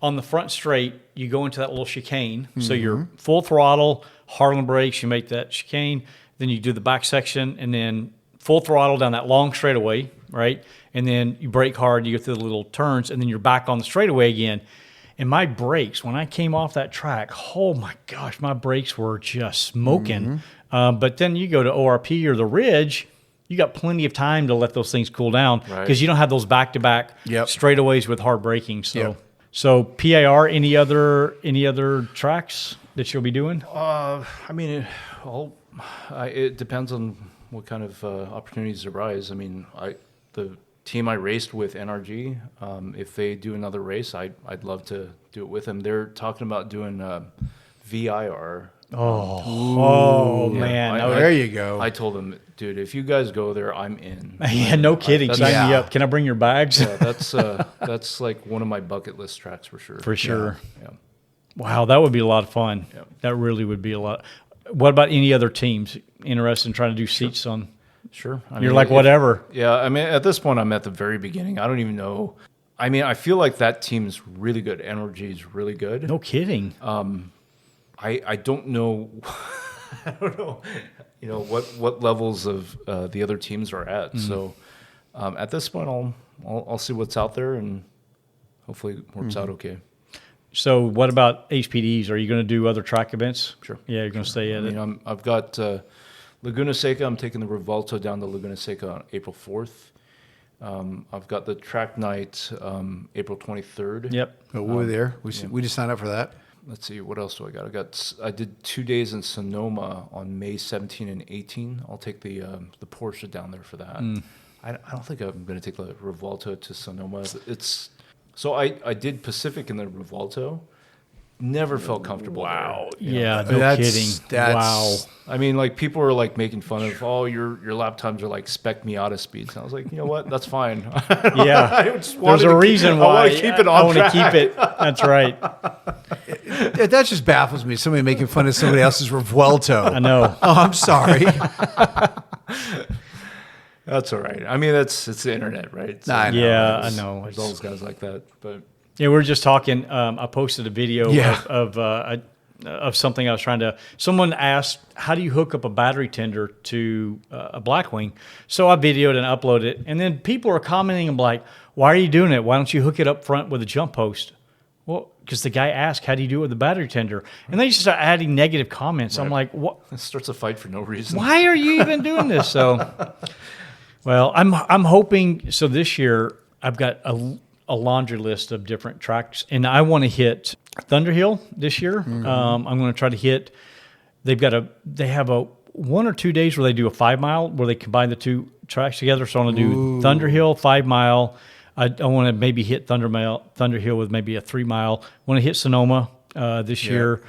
on the front straight, you go into that little chicane. So you're full throttle, hard on the brakes. You make that chicane, then you do the back section, and then full throttle down that long straightaway, right? And then you brake hard. You go through the little turns, and then you're back on the straightaway again. And my brakes, when I came off that track, oh my gosh, my brakes were just smoking. But then you go to ORP or the Ridge, you got plenty of time to let those things cool down because you don't have those back-to-back straightaways with hard braking. So PIR, any other tracks that you'll be doing? I mean, it depends on what kind of opportunities arise. I mean, the team I raced with, NRG, if they do another race, I'd love to do it with them. They're talking about doing VIR. Man. There you go. I told them, dude, if you guys go there, I'm in. Yeah, no kidding. Sign me up. Can I bring your bags? Yeah, that's like one of my bucket list tracks for sure. For sure. Yeah. Wow, that would be a lot of fun. Yeah. That really would be a lot. What about any other teams interested in trying to do seats on? Sure. You're like, whatever. Yeah, I mean, at this point, I'm at the very beginning. I don't even know. I mean, I feel like that team's really good. NRG is really good. No kidding. I don't know. I don't know. What levels of the other teams are at. So at this point, I'll see what's out there and hopefully it works out okay. So what about HPDs? Are you going to do other track events? Sure. Yeah, you're going to stay at it. I've got Laguna Seca. I'm taking the Revuelto down to Laguna Seca on April 4th. I've got the track night April 23rd. Yep. But we were there. We just signed up for that. Let's see, what else do I got? I did 2 days in Sonoma on May 17 and 18. I'll take the Porsche down there for that. I don't think I'm going to take the Revuelto to Sonoma. So I did Pacific in the Revuelto. Never felt comfortable. Wow. There. Yeah, no kidding. Wow. I mean, like people are like making fun of, your lap times are like spec Miata speeds. And I was like, you know what? That's fine. Yeah. I just There's a reason why I want to keep it on I want to track. keep it. That's right. That just baffles me. Somebody making fun of somebody else's Revuelto. I know. Oh, I'm sorry. That's all right. I mean, it's the internet, right? So I know. Yeah, I know. There's always guys like that, but Yeah, we were just talking. I posted a video Yeah. of something I was trying to. Someone asked, "How do you hook up a battery tender to a Blackwing?" So I videoed and uploaded it, and then people are commenting. I'm like, "Why are you doing it? Why don't you hook it up front with a jump post?" Well, because the guy asked, "How do you do it with the battery tender?" And they just start adding negative comments. I'm like, "What? it starts a fight for no reason. Why are you even doing this?" So, well, I'm hoping. So this year I've got a laundry list of different tracks, and I want to hit Thunderhill this year. I'm going to try to hit. They have a 1 or 2 days where they do a 5 mile where they combine the two tracks together. So I want to do Thunderhill 5 mile. I want to maybe hit Thunderhill with maybe a 3 mile. I want to hit Sonoma this year.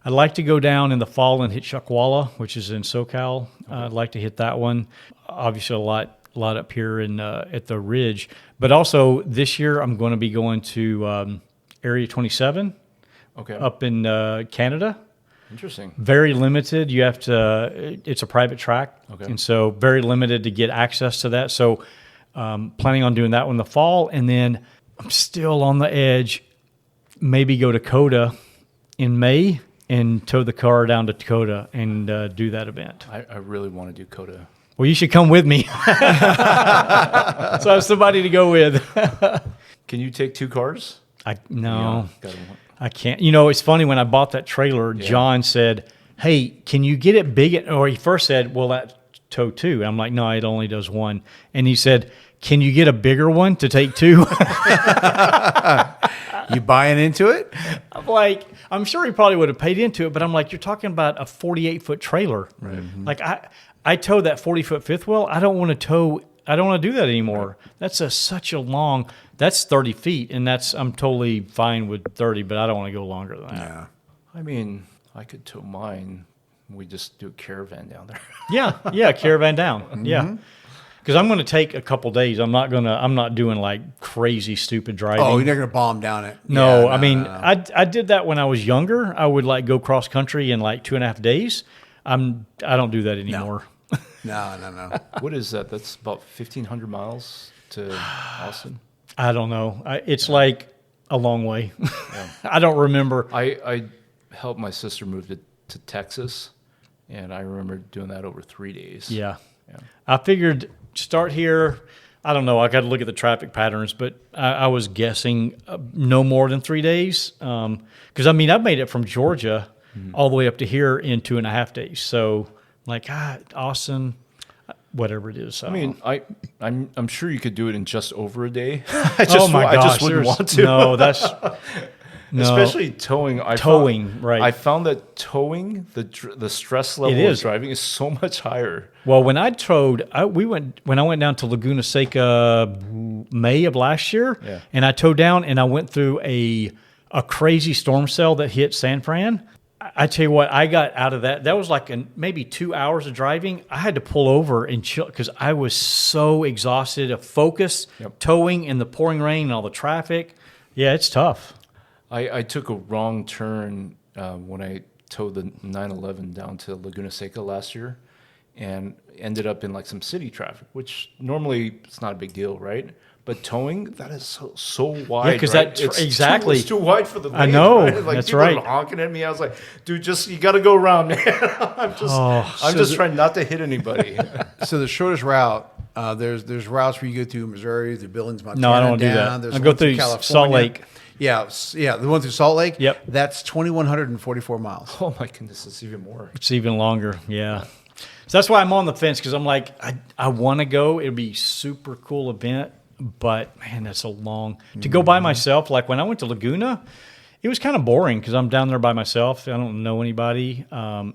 I'd like to go down in the fall and hit Chuckwalla, which is in SoCal. I'd like to hit that one. Obviously, a lot up here in at the Ridge. But also this year, I'm going to be going to Area 27 up in Canada. Interesting. Very limited. You have to. It's a private track, and so very limited to get access to that. So, planning on doing that one in the fall, and then I'm still on the edge. Maybe go to Dakota in May and tow the car down to Dakota and do that event. I really want to do Coda. Well, you should come with me. So I have somebody to go with. Can you take 2 cars? No. Yeah, I can't. You know, it's funny when I bought that trailer, John said, "Hey, can you get it big?" Or he first said, "Well, that tow 2." I'm like, "No, it only does 1." And he said, "Can you get a bigger one to take 2?" You buying into it? I'm like, I'm sure he probably would have paid into it, but I'm like, you're talking about a 48-foot trailer. Right. Like I towed that 40-foot fifth wheel. I don't want to do that anymore. Right. That's such a long. That's 30 feet, and I'm totally fine with 30, but I don't want to go longer than that. Yeah. I mean, I could tow mine. We just do a caravan down there. Yeah, caravan down. Yeah. Because I'm going to take a couple days. I'm not doing like crazy stupid driving. Oh, you're not going to bomb down it. No, Yeah, I mean, no. I did that when I was younger. I would like go cross country in like 2.5 days. I don't do that anymore. No. What is that? That's about 1,500 miles to Austin. I don't know. It's like a long way. I don't remember. I helped my sister move to Texas, and I remember doing that over 3 days. Yeah. I figured start here. I don't know. I got to look at the traffic patterns, but I was guessing no more than 3 days. Because I mean, I've made it from Georgia all the way up to here in 2.5 days. So like Austin, whatever it is. I mean, I'm sure you could do it in just over a day. I just wouldn't want to. No, that's no. Especially towing. Right. I found that towing, the stress level of driving is so much higher. Well, when I towed, when I went down to Laguna Seca May of last year, and I towed down, and I went through a crazy storm cell that hit San Fran. I tell you what, I got out of that. That was like maybe 2 hours of driving. I had to pull over and chill because I was so exhausted of focus, towing in the pouring rain and all the traffic. Yeah, it's tough. I took a wrong turn when I towed the 911 down to Laguna Seca last year and ended up in like some city traffic, which normally it's not a big deal, right? But towing, that is so wide. Yeah, because right? exactly. It's too wide for the lanes. I know. Right? Like, that's people right. are honking at me. I was like, dude, you got to go around, man. I'm just trying not to hit anybody. So the shortest route, there's routes where you go through Missouri, through Billings, Montana. No, I don't want to do down. that. There's I'll go one through California. Salt Lake. Yeah, the one through Salt Lake. Yep. That's 2,144 miles. Oh my goodness, it's even more. It's even longer. Yeah. So that's why I'm on the fence because I'm like, I want to go. It'd be a super cool event, but man, that's a long to go by myself. Like when I went to Laguna, it was kind of boring because I'm down there by myself. I don't know anybody.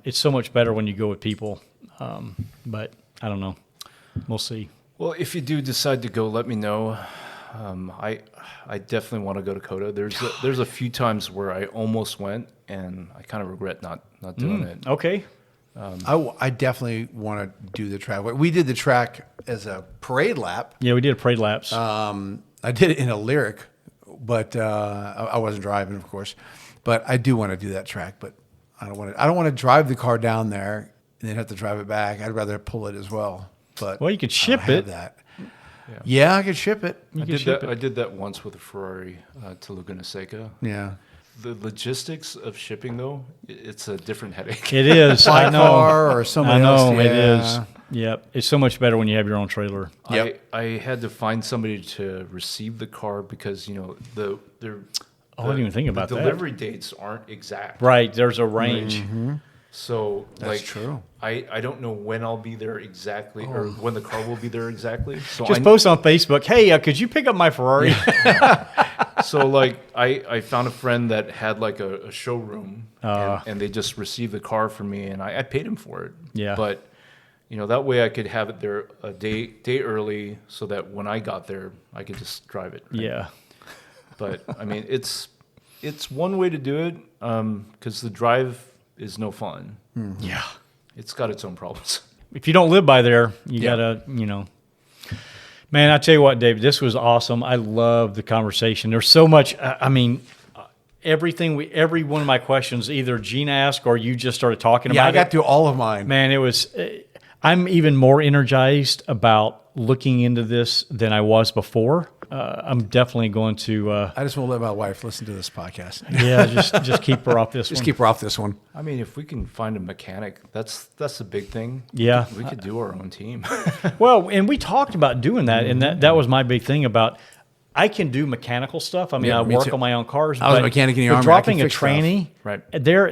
It's so much better when you go with people. But I don't know. We'll see. Well, if you do decide to go, let me know. I definitely want to go to Coda. There's a few times where I almost went, and I kind of regret not doing it. Okay. I definitely want to do the track. We did the track as a parade lap. Yeah, we did a parade laps. I did it in a lyric, but I wasn't driving, of course. But I do want to do that track, but I don't want to drive the car down there and then have to drive it back. I'd rather pull it as well. But Well, you could I ship don't have it. That. Yeah, I could ship it. I did that once with a Ferrari to Laguna Seca. Yeah. The logistics of shipping, though, it's a different headache. It is. I My know. car or somebody I know else. it Yeah. is. Yep. It's so much better when you have your own trailer. Yep. I had to find somebody to receive the car because the I didn't even think about the that. delivery dates aren't exact. Right. There's a range. So That's true. I don't know when I'll be there exactly or when the car will be there exactly. So Just post on Facebook, hey, could you pick up my Ferrari? So I found a friend that had like a showroom and they just received the car for me and I paid him for it. Yeah. But that way I could have it there a day early so that when I got there I could just drive it. Right? Yeah. But I mean it's one way to do it because the drive is no fun. Yeah. It's got its own problems. If you don't live by there, you gotta, Man, I tell you what, David, this was awesome. I love the conversation. There's so much. Every one of my questions, either Gina asked or you just started talking Yeah, about. I got through all of mine. Man, it was. I'm even more energized about looking into this than I was before. I'm definitely going to. I just won't let my wife listen to this podcast. Yeah, just keep her off this Just one. keep her off this one. I mean, if we can find a mechanic, that's a big thing. Yeah. We could do our own team. Well, and we talked about doing that, and that was my big thing about. I can do mechanical stuff. I mean, Yeah, I me work too. on my own cars. I was a but mechanic in the but Army. I can dropping a fix stuff. trainee, Right.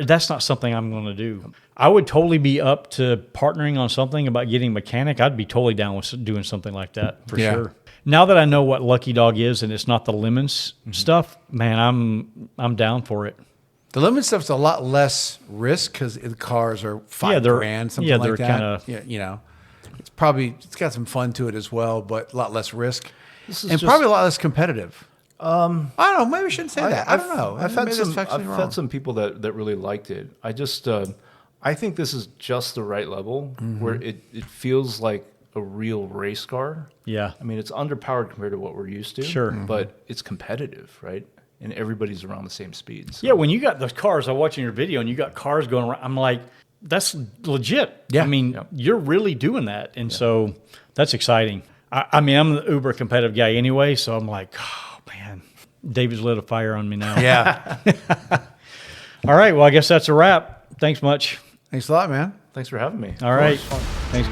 that's not something I'm going to do. I would totally be up to partnering on something about getting a mechanic. I'd be totally down with doing something like that for Yeah. sure. Now that I know what Lucky Dog is and it's not the lemons stuff, man, I'm down for it. The lemon stuff's a lot less risk because the cars are $5,000, something yeah, like they're that. kinda- It's got some fun to it as well, but a lot less risk This is and just- probably a lot less competitive. I don't know. Maybe I shouldn't say that. I don't know. I've had Maybe that's factually I've wrong. had some people that really liked it. I just I think this is just the right level where it feels like a real race car. Yeah. I mean, it's underpowered compared to what we're used to. Sure. But it's competitive, right? And everybody's around the same speed. So. Yeah, when you got those cars, I was watching your video and you got cars going around, I'm like, that's legit. Yeah. I mean, you're really doing that. And so that's exciting. I mean, I'm the uber competitive guy anyway, so I'm like, oh, man, David's lit a fire on me now. Yeah. All right, well, I guess that's a wrap. Thanks much. Thanks a lot, man. Thanks for having me. All right. Thanks.